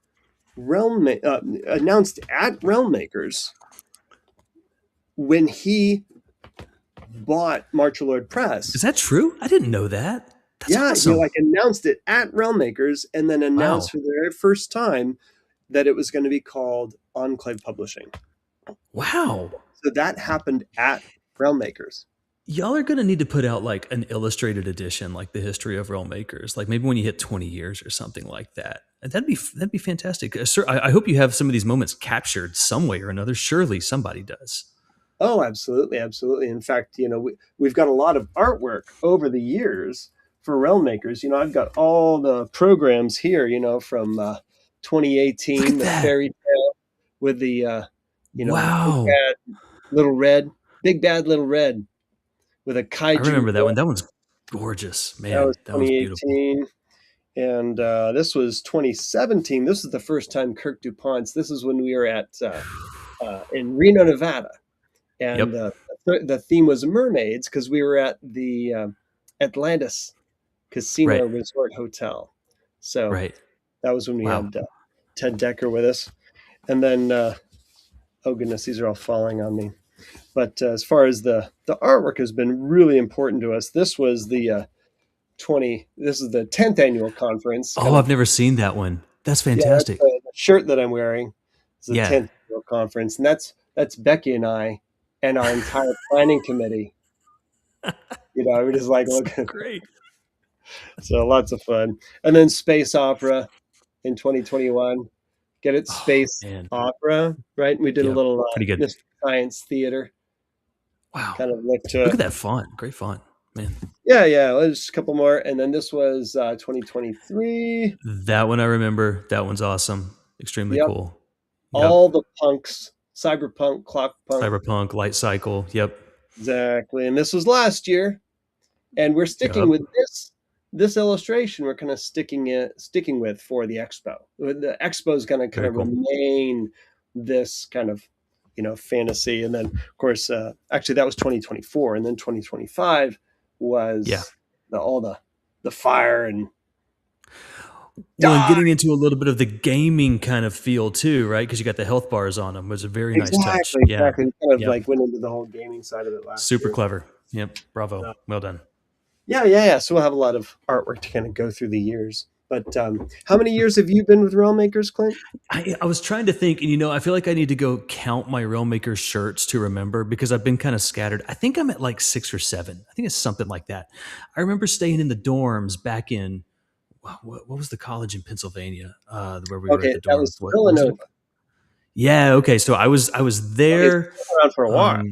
announced at Realm Makers when he bought Marcher Lord Press. Is that true? I didn't know that. That's Yeah, he awesome. announced it at Realm Makers, and then announced Wow. for the very first time that it was going to be called Enclave Publishing. Wow. So that happened at Realm Makers. Y'all are going to need to put out like an illustrated edition, like the history of Realm Makers, like maybe when you hit 20 years or something like that. And that'd be fantastic. Sir, I hope you have some of these moments captured some way or another. Surely somebody does. Oh, absolutely, absolutely. In fact, we've got a lot of artwork over the years for Realm Makers. I've got all the programs here, from Look 2018, at the that. fairy tale with the big Wow. bad little red, big bad little red with a I kaiju. remember that one. That one's gorgeous, That man. was That one's beautiful. 2018. And this was 2017. This was the first time Kirk DuPont's. This is when we were at in Reno, Nevada, and Yep. the theme was mermaids because we were at the Atlantis Casino Right. Resort Hotel. So Right. That was when we Wow. had Ted Decker with us. And then, oh goodness, these are all falling on me. But as far as the artwork has been really important to us. This was the this is the 10th annual conference. Oh, Kind of, I've never seen that one. That's yeah, that's fantastic. the shirt that I'm wearing. It's the Yeah. 10th annual conference, and that's Becky and I and our entire planning committee. We're just like That's looking. great. So lots of fun. And then space opera in 2021. Get it, Oh, space man. opera, right? We did a Yep. little Pretty good. Mystery Science Theater Wow. kind of look Look to. at that font. Great font, man. Yeah, there's a couple more, and then this was 2023. That one I remember. That one's awesome. Extremely Yep, cool. Yep. all the punks, cyberpunk, clock punk, Cyberpunk, Light Cycle. Yep. exactly. And this was last year, and we're sticking Yep. with this illustration. We're kind of sticking with for the expo. The expo is going to kind Very of cool. remain this kind of fantasy, and then of course, actually that was 2024, and then 2025 was Yeah. all the fire and Well, and die. getting into a little bit of the gaming kind of feel too, right? Because you got the health bars on them. Was a very nice touch. Yeah. Exactly. We kind of Yep. like went into the whole gaming side of it last Super year. clever. Yep. Bravo. So, Well done. yeah. So we'll have a lot of artwork to kind of go through the years. But how many years have you been with Realm Makers, Clint? I was trying to think, and I feel like I need to go count my Realm Makers shirts to remember because I've been kind of scattered. I think I'm at like 6 or 7. I think it's something like that. I remember staying in the dorms back in what was the college in Pennsylvania where we were at Okay, the that dorms? was What was it? Villanova. Yeah. Okay. So I was Okay, so there. you've been around for a while.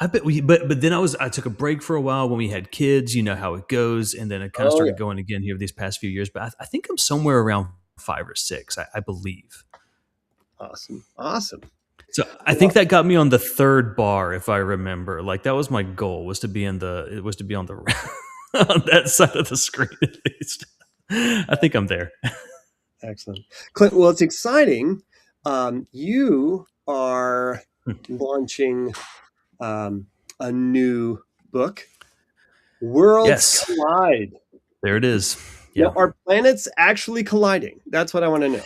I bet but then I took a break for a while when we had kids. You know how it goes, and then I kind of Oh yeah, started going again here these past few years. But I think I'm somewhere around 5 or 6. I believe. awesome. So I think that got me on the 3rd bar, if I remember. Like that was my goal was to be on the on that side of the screen at least. I think I'm there. Excellent, Clint. Well, it's exciting. You are launching a new book, Worlds Yes, Collide. there it is. Now, Yeah. are planets actually colliding? That's what I want to know.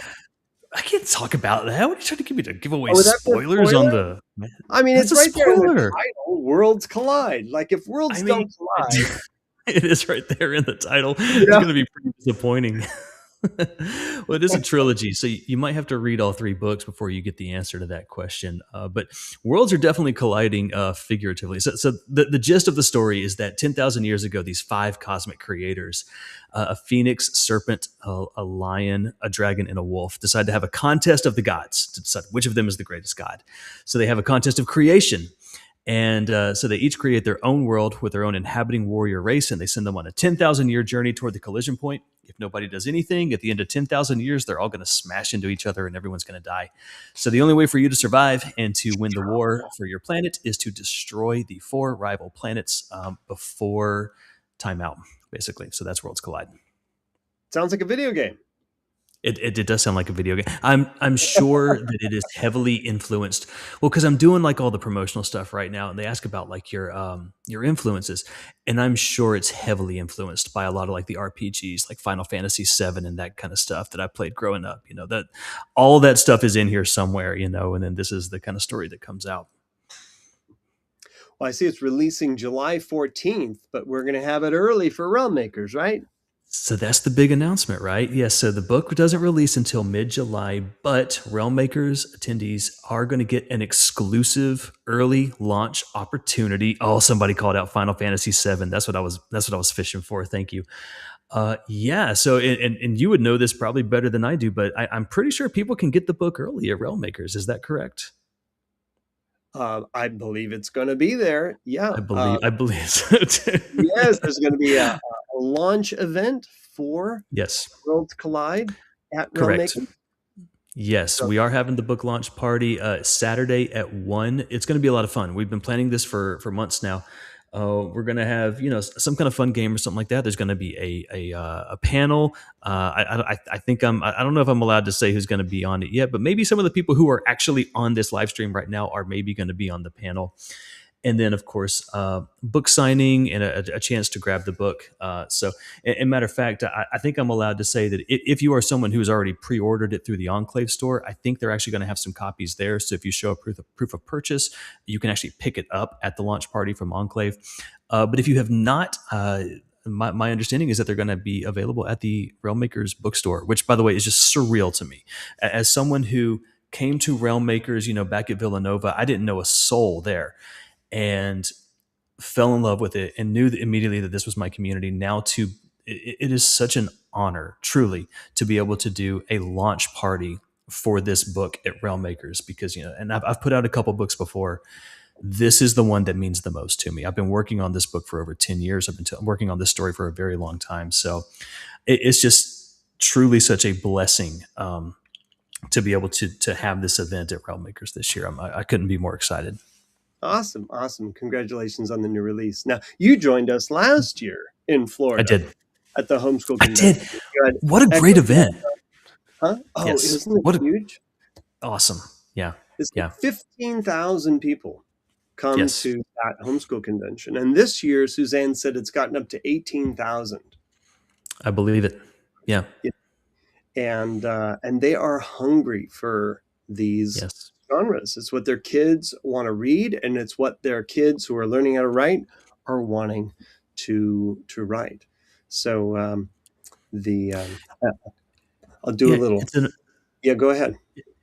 I can't talk about that. What are you trying to get me to give away Oh, would that be a spoilers on spoiler? the? I mean, That's it's a right there in the spoiler. title, Worlds Collide. Like, if worlds I don't mean, collide, it is right there in the title. you It's know? going to be pretty disappointing. Well, it is a trilogy, so you might have to read all 3 books before you get the answer to that question. But worlds are definitely colliding figuratively. So the gist of the story is that 10,000 years ago, these 5 cosmic creators, a phoenix, serpent, a lion, a dragon, and a wolf, decide to have a contest of the gods to decide which of them is the greatest god. So they have a contest of creation. And so they each create their own world with their own inhabiting warrior race, and they send them on a 10,000 year journey toward the collision point. If nobody does anything, at the end of 10,000 years, they're all going to smash into each other and everyone's going to die. So the only way for you to survive and to win the war for your planet is to destroy the 4 rival planets before timeout, basically. So that's Worlds Collide. Sounds like a video game. It does sound like a video game. I'm sure that it is heavily influenced. Well, because I'm doing like all the promotional stuff right now, and they ask about like your influences, and I'm sure it's heavily influenced by a lot of like the RPGs, like Final Fantasy VII and that kind of stuff that I played growing up. That all that stuff is in here somewhere. And then this is the kind of story that comes out. Well, I see it's releasing July 14th, but we're going to have it early for Realm Makers, right? So that's the big announcement, right? Yes. So the book doesn't release until mid-July, but Realm Makers attendees are going to get an exclusive early launch opportunity. Oh, somebody called out Final Fantasy VII. That's what I was fishing for. Thank you. Yeah. So and you would know this probably better than I do, but I'm pretty sure people can get the book early at Realm Makers. Is that correct? I believe it's going to be there. Yeah. I believe so too. Yes, there's going to be a launch event for Yes. Worlds Collide at Realm Correct. Makers. Yes, we are having the book launch party Saturday at 1. It's going to be a lot of fun. We've been planning this for months now. We're going to have some kind of fun game or something like that. There's going to be a panel. I think I don't know if I'm allowed to say who's going to be on it yet, but maybe some of the people who are actually on this live stream right now are maybe going to be on the panel. And then, of course, book signing and a chance to grab the book. And matter of fact, I think I'm allowed to say that if you are someone who's already pre-ordered it through the Enclave store, I think they're actually going to have some copies there. So if you show a proof of purchase, you can actually pick it up at the launch party from Enclave. But if you have not, my understanding is that they're going to be available at the Realm Makers bookstore, which, by the way, is just surreal to me. As someone who came to Realm Makers, back at Villanova, I didn't know a soul there, and fell in love with it and knew immediately that this was my community. Now it is such an honor, truly, to be able to do a launch party for this book at Realm Makers, because, and I've put out a couple books before. This is the one that means the most to me. I've been working on this book for over 10 years. I've been working on this story for a very long time. So it's just truly such a blessing to be able to have this event at Realm Makers this year. I couldn't be more excited. Awesome. Congratulations on the new release. Now, you joined us last year in Florida. I did. At the homeschool convention. I did. What a great event. Huh? Oh, yes. Isn't it huge? Awesome. Yeah. It's like 15,000 people come to that homeschool convention. And this year, Suzanne said it's gotten up to 18,000. I believe it. Yeah. And they are hungry for these genres. It's what their kids want to read, and it's what their kids who are learning how to write are wanting to write. So I'll do a little. Go ahead.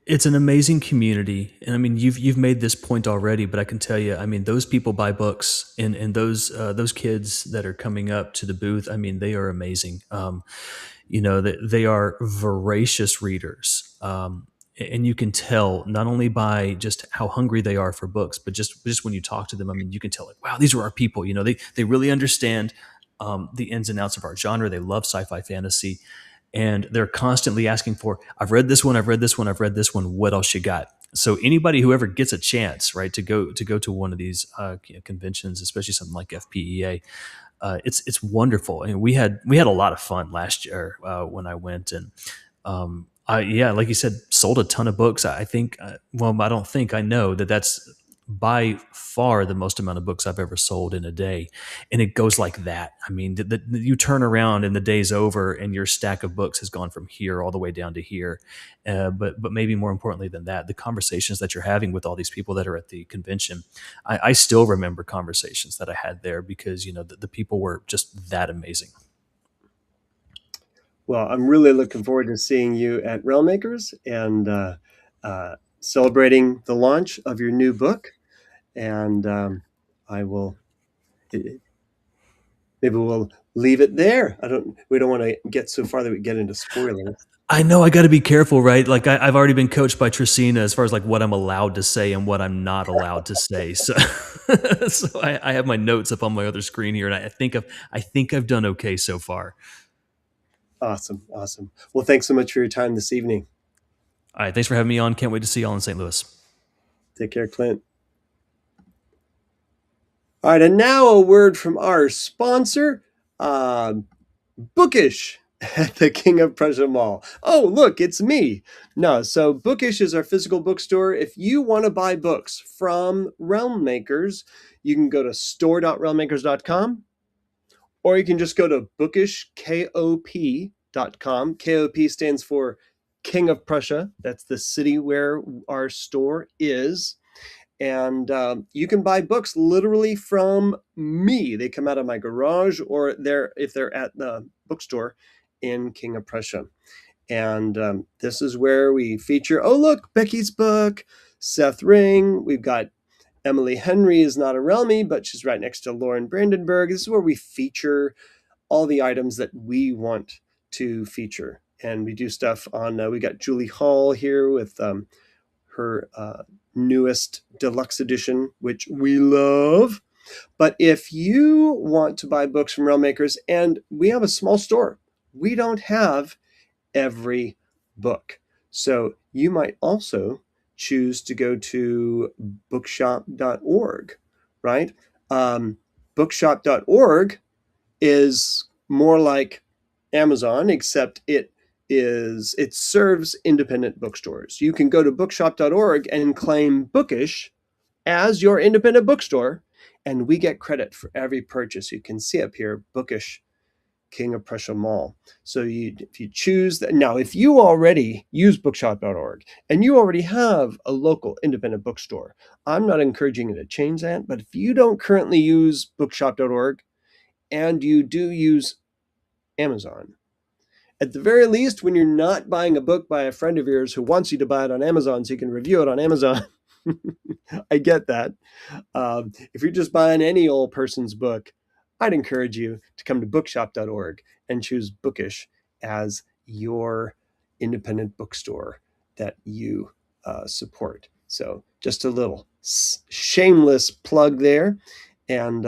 It's an amazing community, and I mean, you've made this point already, but I can tell you, I mean, those people buy books, and those kids that are coming up to the booth, I mean, they are amazing. They are voracious readers, and you can tell not only by just how hungry they are for books, but just when you talk to them, I mean, you can tell, like, wow, these are our people. They really understand the ins and outs of our genre. They love sci-fi fantasy. And they're constantly asking for, I've read this one, I've read this one, I've read this one. What else you got? So anybody who ever gets a chance, right, to go to one of these conventions, especially something like FPEA, it's wonderful. And we had a lot of fun last year when I went, and like you said, sold a ton of books. I think, I know that's by far the most amount of books I've ever sold in a day. And it goes like that. I mean, you turn around and the day's over and your stack of books has gone from here all the way down to here. But maybe more importantly than that, the conversations that you're having with all these people that are at the convention, I still remember conversations that I had there because, the people were just that amazing. Well, I'm really looking forward to seeing you at Realm Makers and celebrating the launch of your new book. And maybe we'll leave it there. We don't want to get so far that we get into spoilers. I know I got to be careful, right? Like I've already been coached by Tracina as far as like what I'm allowed to say and what I'm not allowed to say. So, so I have my notes up on my other screen here, and I think I've done okay so far. Awesome. Well, thanks so much for your time this evening. All right, thanks for having me on. Can't wait to see y'all in St. Louis. Take care, Clint. All right, and now a word from our sponsor, Bookish at the King of Prussia Mall. Oh, look, it's me. No, so Bookish is our physical bookstore. If you want to buy books from Realm Makers, you can go to store.realmmakers.com, or you can just go to bookishkop.com. KOP stands for King of Prussia. That's the city where our store is. And you can buy books literally from me. They come out of my garage, or if they're at the bookstore in King of Prussia. And this is where we feature, oh, look, Becky's book, Seth Ring. We've got Emily Henry is not a Realmie, but she's right next to Lauren Brandenburg. This is where we feature all the items that we want to feature. And we do stuff on, we got Julie Hall here with her newest deluxe edition, which we love. But if you want to buy books from Realm Makers, and we have a small store, we don't have every book. So you might also choose to go to bookshop.org, right? Bookshop.org is more like Amazon, except it serves independent bookstores. You can go to bookshop.org and claim Bookish as your independent bookstore, and we get credit for every purchase. You can see up here, Bookish, King of Prussia Mall. So if you choose that, now if you already use bookshop.org and you already have a local independent bookstore, I'm not encouraging you to change that. But if you don't currently use bookshop.org and you do use Amazon, at the very least, when you're not buying a book by a friend of yours who wants you to buy it on Amazon so you can review it on Amazon, I get that. If you're just buying any old person's book, I'd encourage you to come to bookshop.org and choose Bookish as your independent bookstore that you support. So just a little shameless plug there. And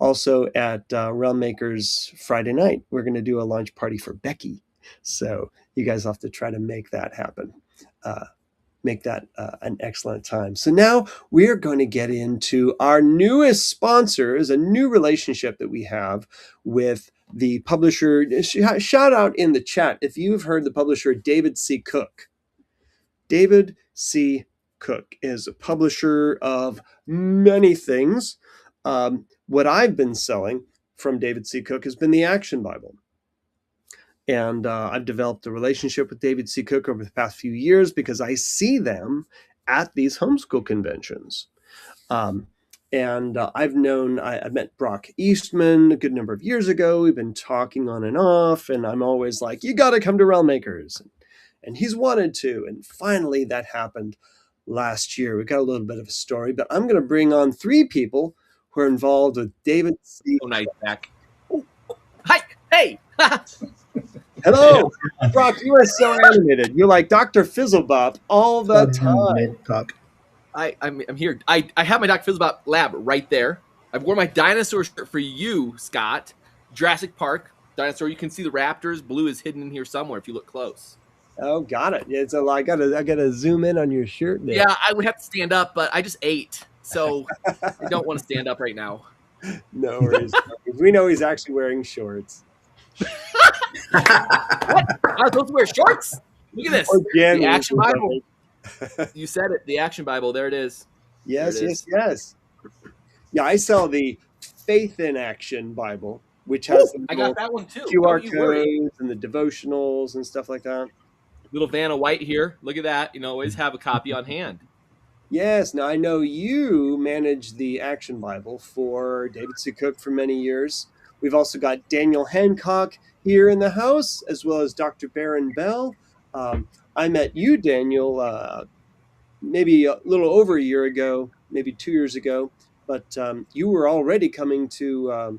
also at Realm Makers Friday night, we're going to do a launch party for Becky. So you guys have to try to make that happen. Make that an excellent time. So now we're going to get into our newest sponsor, is a new relationship that we have with the publisher. Shout out in the chat if you've heard the publisher David C. Cook. David C. Cook is a publisher of many things. What I've been selling from David C. Cook has been the Action Bible. And I've developed a relationship with David C. Cook over the past few years because I see them at these homeschool conventions. I've met Brock Eastman a good number of years ago. We've been talking on and off, and I'm always like, you got to come to Realm Makers. And he's wanted to. And finally, that happened last year. We got a little bit of a story, but I'm going to bring on 3 people who are involved with David C. Oh, nice, Zach. Hi. Hey. Hello, Brock. You are so animated. You're like Dr. Fizzlebop all the time. Talk. I'm here. I have my Dr. Fizzlebop lab right there. I've worn my dinosaur shirt for you, Scott. Jurassic Park dinosaur. You can see the raptors. Blue is hidden in here somewhere if you look close. Oh, got it. Yeah, so I gotta zoom in on your shirt there. Yeah, I would have to stand up, but I just ate, so I don't want to stand up right now. No worries. We know he's actually wearing shorts. What? I'm supposed to wear shorts? Look at this. Again, the Action Bible. You said it. The Action Bible. There it is. Yes. Yeah, I sell the Faith in Action Bible, which has I got that one too. QR codes and the devotionals and stuff like that. Little Vanna White here. Look at that. Always have a copy on hand. Yes. Now, I know you managed the Action Bible for David C. Cook for many years. We've also got Daniel Hancock here in the house, as well as Dr. Baron Bell. I met you, Daniel, maybe a little over a year ago, maybe 2 years ago. But you were already coming to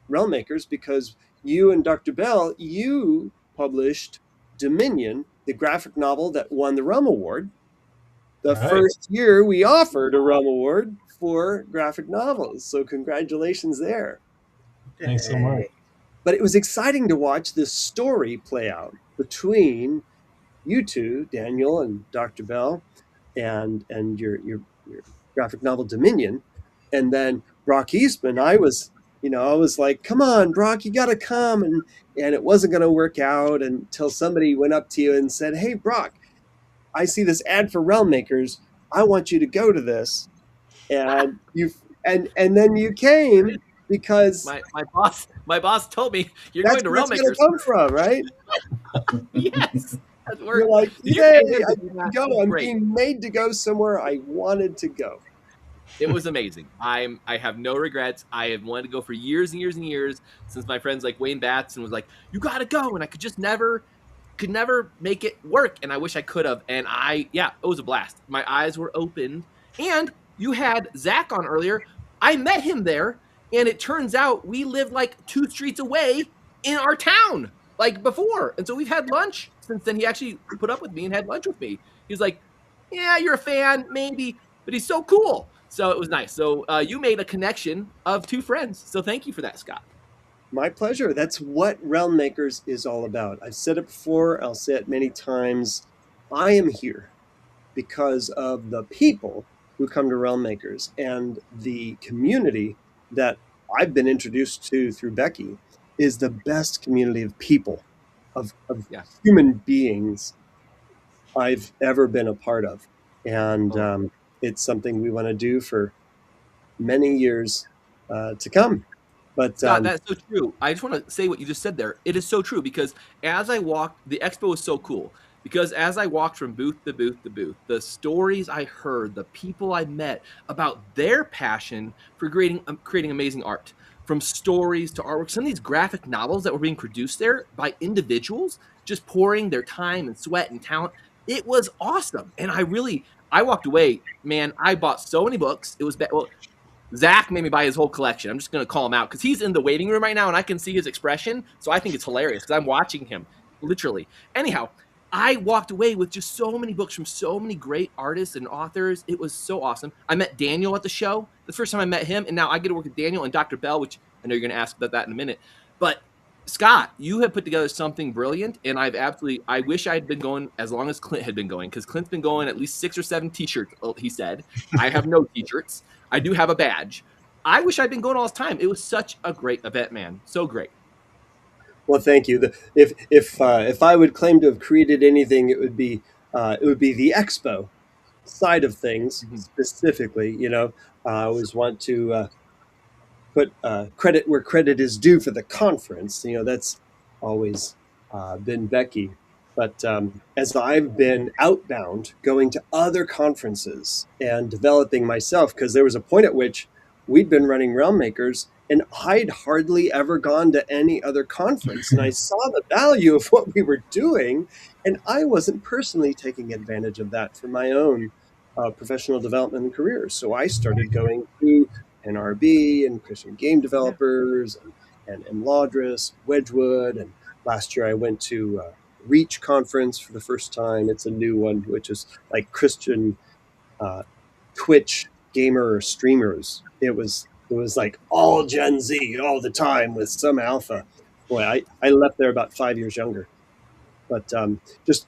Realm Makers because you and Dr. Bell, you published Dominion, the graphic novel that won the Realm Award. The first year we offered a Realm Award for graphic novels. So congratulations there. Thanks so much. But it was exciting to watch this story play out between you two, Daniel and Dr. Bell, and your graphic novel Dominion. And then Brock Eastman, I was like, come on, Brock, you got to come. And it wasn't going to work out until somebody went up to you and said, hey, Brock, I see this ad for Realm Makers. I want you to go to this. And then you came because my boss told me you're going to Realm Makers. That's where it's going to come from, right? Yes. You're like, yay, I can go. I'm being made to go somewhere I wanted to go. It was amazing. I have no regrets. I have wanted to go for years and years and years since my friends like Wayne Batson was like, you got to go. And I could never make it work. And I wish I could have. And it was a blast. My eyes were opened. And you had Zach on earlier. I met him there. And it turns out we lived like 2 streets away in our town, like before. And so we've had lunch since then. He actually put up with me and had lunch with me. He was like, yeah, you're a fan, maybe, but he's so cool. So it was nice. So you made a connection of 2 friends. So thank you for that, Scott. My pleasure. That's what Realm Makers is all about. I've said it before. I'll say it many times. I am here because of the people who come to Realm Makers and the community that I've been introduced to through Becky is the best community of people, of human beings I've ever been a part of. And it's something we want to do for many years to come. But Scott, that's so true. I just want to say what you just said there. It is so true because as I walked, the expo was so cool because as I walked from booth to booth to booth, the stories I heard, the people I met about their passion for creating amazing art, from stories to artwork, some of these graphic novels that were being produced there by individuals just pouring their time and sweat and talent. It was awesome, and I walked away, man. I bought so many books. It was well, Zach made me buy his whole collection. I'm just going to call him out because he's in the waiting room right now and I can see his expression. So I think it's hilarious because I'm watching him literally. Anyhow, I walked away with just so many books from so many great artists and authors. It was so awesome. I met Daniel at the show. The first time I met him, and now I get to work with Daniel and Dr. Bell, which I know you're going to ask about that in a minute. But Scott, you have put together something brilliant, and I wish I had been going as long as Clint had been going because Clint's been going at least 6 or 7 t-shirts, he said. I have no t-shirts. I do have a badge. I wish I'd been going all this time. It was such a great event, man. So great. well, thank you. If I would claim to have created anything, it would be the expo side of things specifically. I always want to put credit where credit is due for the conference. That's always been Becky. But as I've been outbound, going to other conferences and developing myself, because there was a point at which we'd been running Realm Makers and I'd hardly ever gone to any other conference. And I saw the value of what we were doing, and I wasn't personally taking advantage of that for my own professional development and career. So I started going to NRB and Christian game developers and Laudris, Wedgwood. And last year I went to Reach conference for the first time. It's a new one, which is like Christian Twitch gamer streamers. It was like all Gen Z all the time with some alpha. Boy, I left there about 5 years younger. But just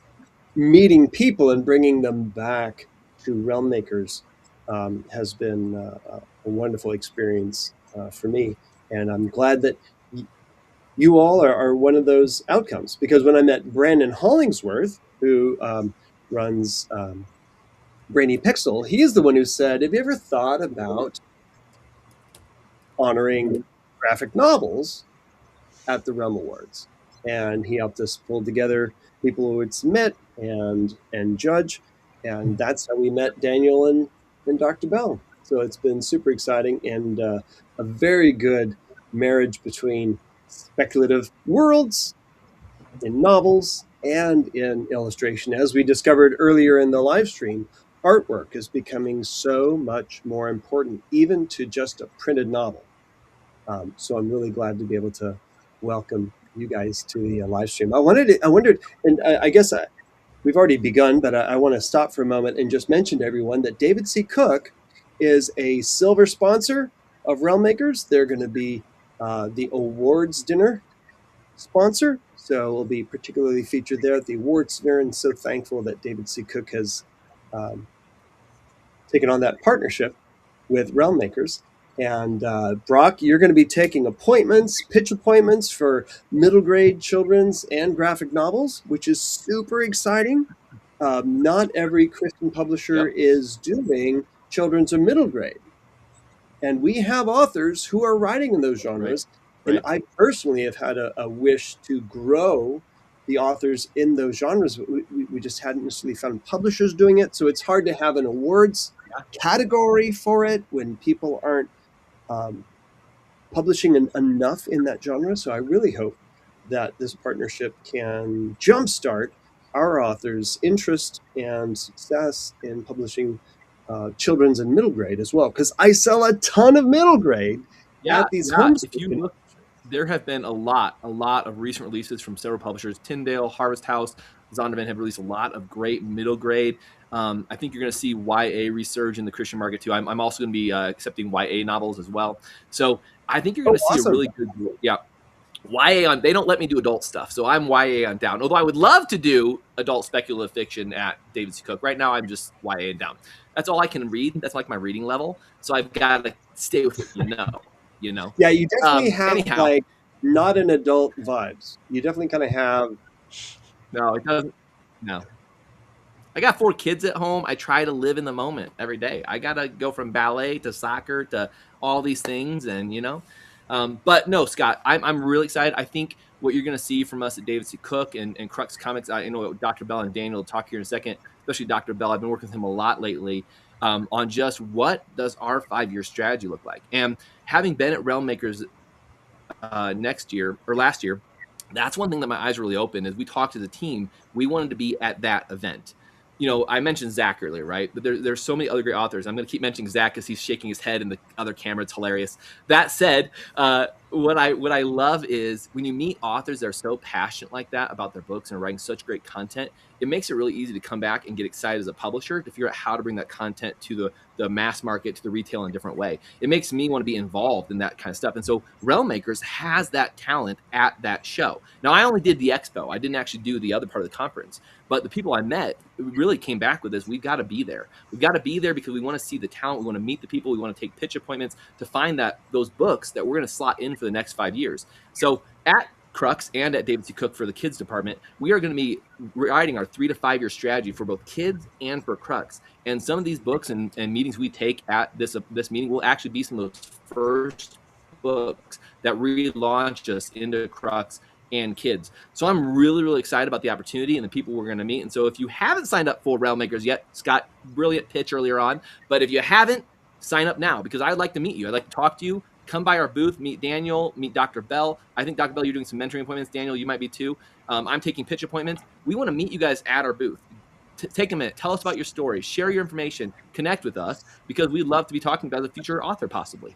meeting people and bringing them back to Realm Makers has been a wonderful experience for me. And I'm glad that you all are one of those outcomes, because when I met Brandon Hollingsworth, who runs Brainy Pixel, he's the one who said, have you ever thought about honoring graphic novels at the Realm Awards? And he helped us pull together people who would submit and judge. And that's how we met Daniel and Dr. Bell. So it's been super exciting and a very good marriage between speculative worlds in novels and in illustration. As we discovered earlier in the live stream, artwork is becoming so much more important, even to just a printed novel. So I'm really glad to be able to welcome you guys to the live stream. I wondered, and I guess we've already begun, but I want to stop for a moment and just mention to everyone that David C. Cook is a silver sponsor of Realm Makers. They're going to be the awards dinner sponsor, so we'll be particularly featured there at the awards dinner, and so thankful that David C. Cook has taken on that partnership with Realm Makers. And Brock, you're going to be taking pitch appointments for middle grade children's and graphic novels, which is super exciting. Not every Christian publisher is doing children's or middle grade. And we have authors who are writing in those genres. Right. And I personally have had a wish to grow the authors in those genres. We just hadn't necessarily found publishers doing it. So it's hard to have an awards category for it when people aren't publishing enough in that genre. So I really hope that this partnership can jumpstart our authors' interest and success in publishing children's and middle grade as well, because I sell a ton of middle grade at these homes. If you look, there have been a lot of recent releases from several publishers. Tyndale, Harvest House, Zondervan have released a lot of great middle grade. I think you're going to see YA resurge in the Christian market too. I'm also going to be accepting YA novels as well. So I think you're going to see a really good, YA on. They don't let me do adult stuff, so I'm YA on down. Although I would love to do adult speculative fiction at David C. Cook. Right now, I'm just YA and down. That's all I can read. That's like my reading level. So I've got to stay with what you know. Yeah, you definitely have like not an adult vibes. You definitely kind of have. No, it doesn't. No. I got 4 kids at home. I try to live in the moment every day. I got to go from ballet to soccer to all these things. And, but no, Scott, I'm really excited. I think what you're going to see from us at David C. Cook and Crux Comics, I know Dr. Bell and Daniel will talk here in a second, especially Dr. Bell. I've been working with him a lot lately on just what does our 5-year strategy look like. And having been at Realm Makers next year or last year, that's one thing that my eyes really opened as we talked to the team. We wanted to be at that event. I mentioned Zach earlier, right? But there's so many other great authors. I'm going to keep mentioning Zach because he's shaking his head in the other camera. It's hilarious. That said, what I love is when you meet authors that are so passionate like that about their books and writing such great content, it makes it really easy to come back and get excited as a publisher to figure out how to bring that content to the mass market, to the retail in a different way. It makes me want to be involved in that kind of stuff. And so Realm Makers has that talent at that show. Now, I only did the expo. I didn't actually do the other part of the conference. But the people I met really came back with this. We've got to be there. We've got to be there because we want to see the talent. We want to meet the people. We want to take pitch appointments to find those books that we're going to slot in for the next 5 years. So at Crux and at David C. Cook for the kids department, we are going to be writing our 3 to 5 year strategy for both kids and for Crux. And some of these books and meetings we take at this meeting will actually be some of those first books that relaunch us into Crux and kids. So I'm really, really excited about the opportunity and the people we're going to meet. And so if you haven't signed up for Realm Makers yet, Scott, brilliant pitch earlier on, but if you haven't, sign up now because I'd like to meet you. I'd like to talk to you. Come by our booth, meet Daniel, meet Dr. Bell. I think, Dr. Bell, you're doing some mentoring appointments. Daniel, you might be too. I'm taking pitch appointments. We want to meet you guys at our booth. Take a minute. Tell us about your story. Share your information. Connect with us because we'd love to be talking about the future author possibly.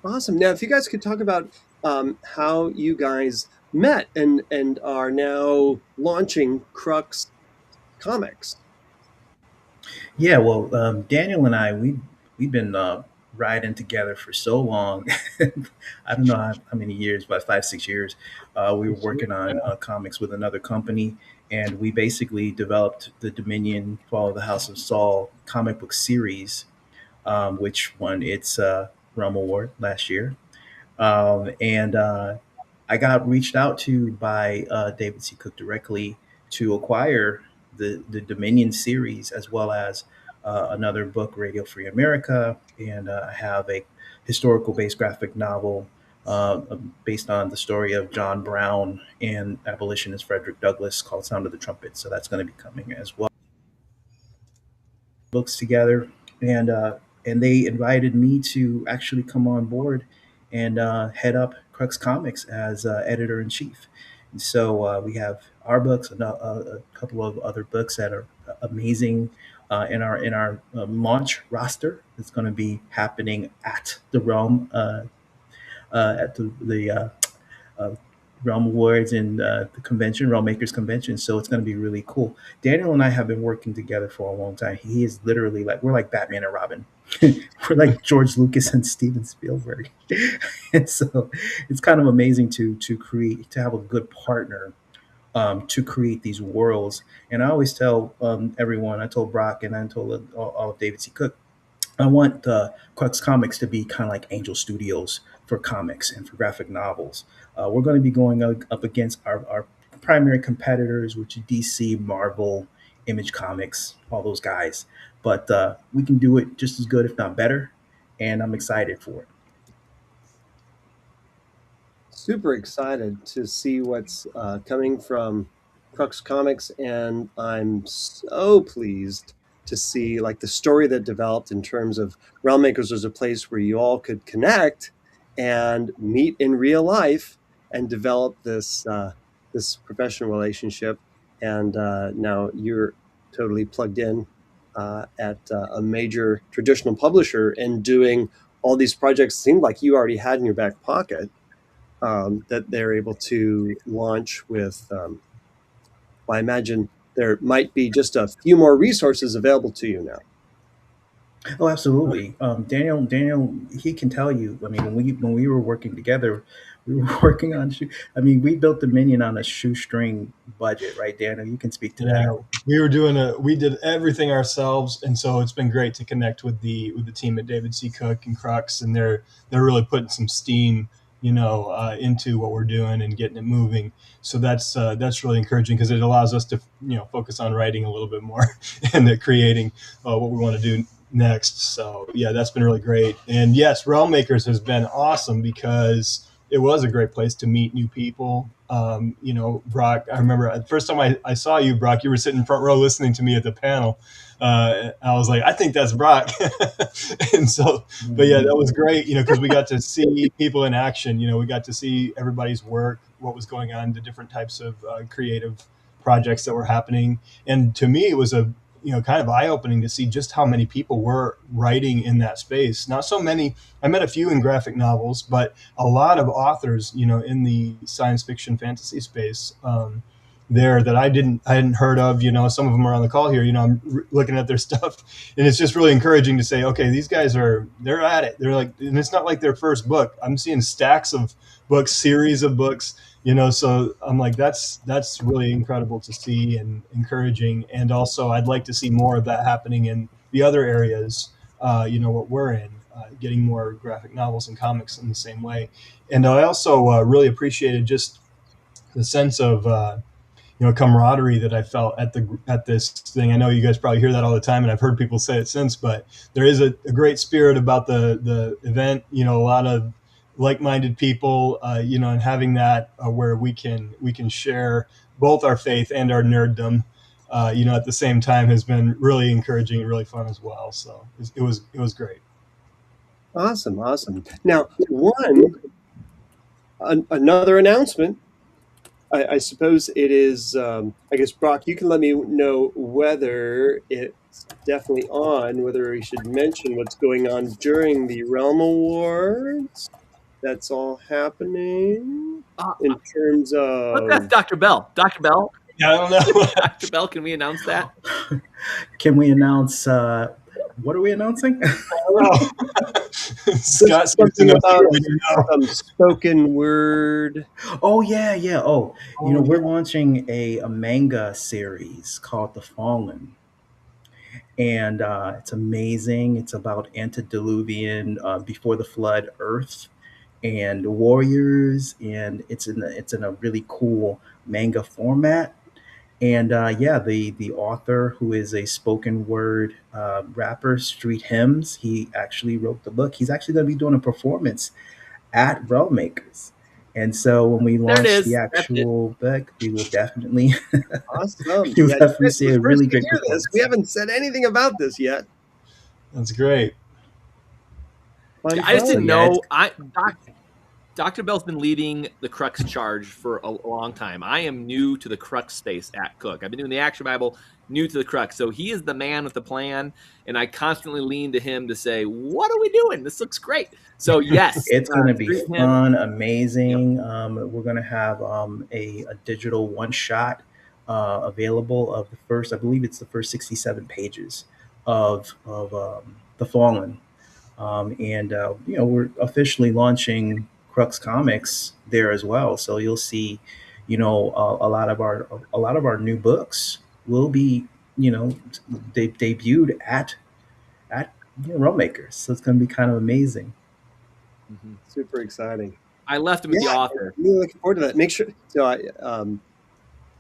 Awesome. Now, if you guys could talk about how you guys met and are now launching Crux Comics. Yeah, well, Daniel and I, we've been riding together for so long. I don't know how many years, about 5, 6 years. We were working on comics with another company, and we basically developed the Dominion Fall of the House of Saul comic book series, which won its Realm Award last year. And I got reached out to by David C. Cook directly to acquire the Dominion series as well as another book, Radio Free America, and I have a historical based graphic novel based on the story of John Brown and abolitionist Frederick Douglass called Sound of the Trumpet. So that's going to be coming as well. Books together, and they invited me to actually come on board and head up Crux Comics as editor in chief. And so we have our books, a couple of other books that are amazing in our launch roster. It's going to be happening at the Realm at the uh, Realm Awards and the convention, Realm Makers Convention. So it's going to be really cool. Daniel and I have been working together for a long time. He is literally we're like Batman and Robin. We're like George Lucas and Steven Spielberg. And so it's kind of amazing to have a good partner to create these worlds. And I always tell everyone, I told Brock and I told all of David C. Cook, I want Crux Comics to be kind of like Angel Studios for comics and for graphic novels. We're going to be going up against our primary competitors, which is DC, Marvel, Image Comics, all those guys. But we can do it just as good, if not better. And I'm excited for it. Super excited to see what's coming from Crux Comics, and I'm so pleased to see the story that developed in terms of Realm Makers as a place where you all could connect and meet in real life and develop this professional relationship. And now you're totally plugged in at a major traditional publisher and doing all these projects. Seemed like you already had in your back pocket. That they're able to launch with. I imagine there might be just a few more resources available to you now. Oh, absolutely. Daniel, he can tell you. I mean, when we were working together, we were working on. I mean, we built Dominion on a shoestring budget, right, Daniel? You can speak to that. Yeah, we did everything ourselves, and so it's been great to connect with the team at David C. Cook and Crux, and they're really putting some steam into what we're doing and getting it moving. So that's really encouraging because it allows us to focus on writing a little bit more and creating what we want to do next. So yeah, that's been really great. And yes, Realm Makers has been awesome because it was a great place to meet new people. Brock, I remember the first time I saw you, Brock, you were sitting front row listening to me at the panel. I was like, I think that's Brock. And so, but yeah, that was great, because we got to see people in action. We got to see everybody's work, what was going on, the different types of creative projects that were happening. And to me, it was a kind of eye-opening to see just how many people were writing in that space. Not so many. I met a few in graphic novels, but a lot of authors, in the science fiction fantasy space there that I hadn't heard of. Some of them are on the call here. I'm looking at their stuff, and it's just really encouraging to say, okay, these guys they're at it. They're like, and it's not like their first book. I'm seeing stacks of books, series of books. So I'm like, that's really incredible to see and encouraging. And also, I'd like to see more of that happening in the other areas. What we're in, getting more graphic novels and comics in the same way. And I also really appreciated just the sense of camaraderie that I felt at this thing. I know you guys probably hear that all the time, and I've heard people say it since, but there is a great spirit about the event. A lot of like-minded people, and having that where we can share both our faith and our nerddom, at the same time has been really encouraging and really fun as well. So it was great. Awesome. Now, another announcement. I suppose it is. I guess Brock, you can let me know whether it's definitely on. Whether we should mention what's going on during the Realm Awards. That's all happening in terms Let's ask of. Dr. Bell. Dr. Bell. Yeah, I don't know. Dr. Bell, can we announce that? Can we announce? What are we announcing? I don't know. Scott Something about some spoken word. Oh yeah. Oh, we're launching a manga series called The Fallen, and it's amazing. It's about antediluvian, before the flood Earth and warriors, and it's in a really cool manga format. And yeah, the author, who is a spoken word rapper, Street Hymns, he actually wrote the book. He's actually going to be doing a performance at Realm Makers. And so when we There it launch the is. That's it. actual book, we will definitely Awesome. you'll Yeah, definitely Chris, see the a really first to great hear this. performance. We haven't said anything about this yet. That's great. Fun, I just fun. didn't Yeah, know. Dr. Bell's been leading the Crux charge for a long time. I am new to the Crux space at Cook. I've been doing the Action Bible, new to the Crux. So he is the man with the plan, and I constantly lean to him to say, what are we doing? This looks great. So yes. it's going to be Street Hymns. fun, Yep. amazing. We're going to have a digital one shot available of the first, I believe it's the first 67 pages of The Fallen. And we're officially launching Crux Comics there as well. So you'll see, a lot of our new books will be, debuted at Realm Makers. So it's going to be kind of amazing. Mm-hmm. Super exciting. I left him with the author. I'm really looking forward to that. Make sure. So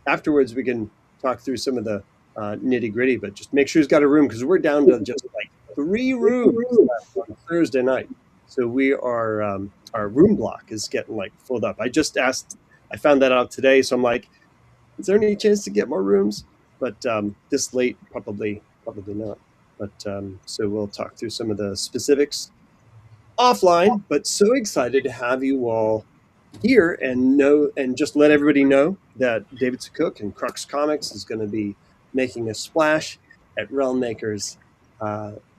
afterwards we can talk through some of the nitty gritty, but just make sure he's got a room because we're down to just like 3 rooms left on Thursday night. So we are our room block is getting like filled up. I found that out today, so I'm like, is there any chance to get more rooms? But this late, probably not. But so we'll talk through some of the specifics offline. But so excited to have you all here and just let everybody know that David Cook and Crux Comics is going to be making a splash at Realm Makers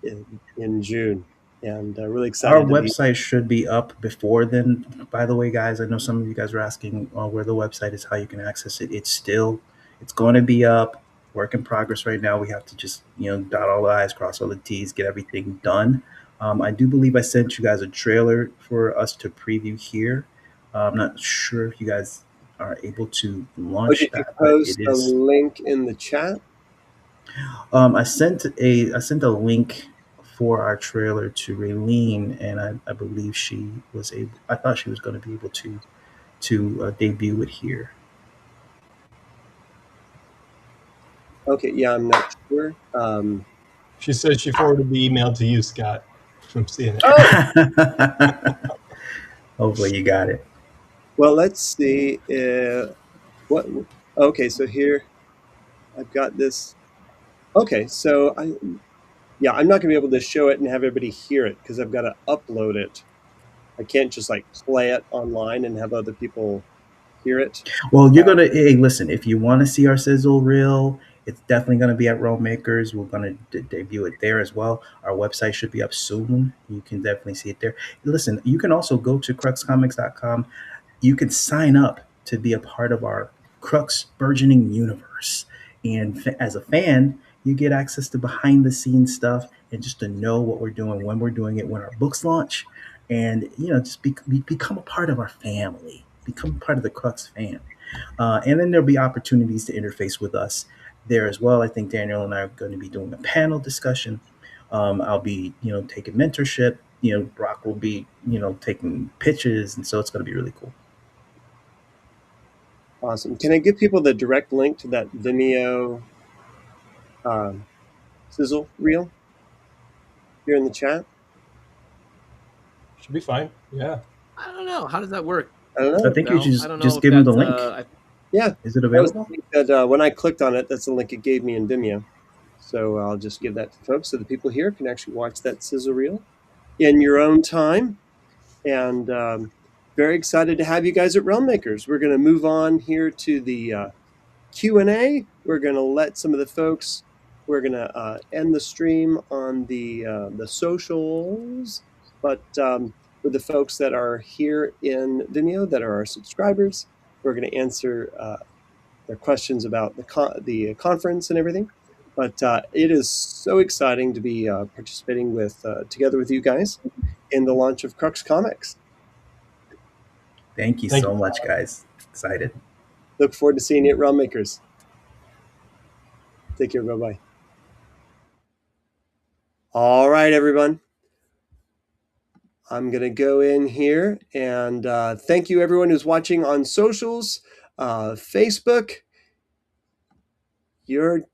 in June, and really excited. Our website should be up before then. By the way, guys, I know some of you guys are asking where the website is, how you can access it. It's going to be up. Work in progress right now. We have to just dot all the I's, cross all the T's, get everything done. I do believe I sent you guys a trailer for us to preview here. I'm not sure if you guys are able to launch did that. You post a link in the chat? I sent a link for our trailer to Raylene, and I believe she was able. I thought she was going to be able to debut it here. Okay, yeah, I'm not sure. She says she forwarded the email to you, Scott. I'm seeing it. Oh, Hopefully, you got it. well, let's see. What? Okay, so here I've got this. Okay, so yeah, I'm not gonna be able to show it and have everybody hear it because I've got to upload it. I can't just like play it online and have other people hear it. Well, you're gonna hey, listen. If you want to see our sizzle reel, it's definitely gonna be at Realm Makers. We're gonna debut it there as well. Our website should be up soon. You can definitely see it there. Listen, you can also go to cruxcomics.com. You can sign up to be a part of our Crux burgeoning universe. And as a fan, you get access to behind the scenes stuff and just to know what we're doing, when we're doing it, when our books launch, and just become a part of our family, become part of the Crux fam. And then there'll be opportunities to interface with us there as well. I think Daniel and I are going to be doing a panel discussion. I'll be, taking mentorship. Brock will be, taking pitches, and so it's going to be really cool. Awesome. Can I give people the direct link to that Vimeo sizzle reel here in the chat? Should be fine. Yeah. I don't know. How does that work? I don't I know. think you should I don't know just if give them the that's, link. Yeah, Is it that was the available? link that when I clicked on it, that's the link it gave me in Vimeo. So I'll just give that to folks so the people here can actually watch that sizzle reel in your own time. And very excited to have you guys at Realm Makers. We're going to move on here to the Q&A. We're going to let some of the folks. We're going to end the stream on the socials, but for the folks that are here in Vimeo that are our subscribers, we're going to answer their questions about the conference and everything. But it is so exciting to be participating with together with you guys in the launch of Crux Comics. Thank you Thank so you. much, guys. Excited. Look forward to seeing you at Realm Makers. Take care. Bye-bye. All right, everyone. I'm going to go in here and thank you, everyone who's watching on socials, Facebook. You're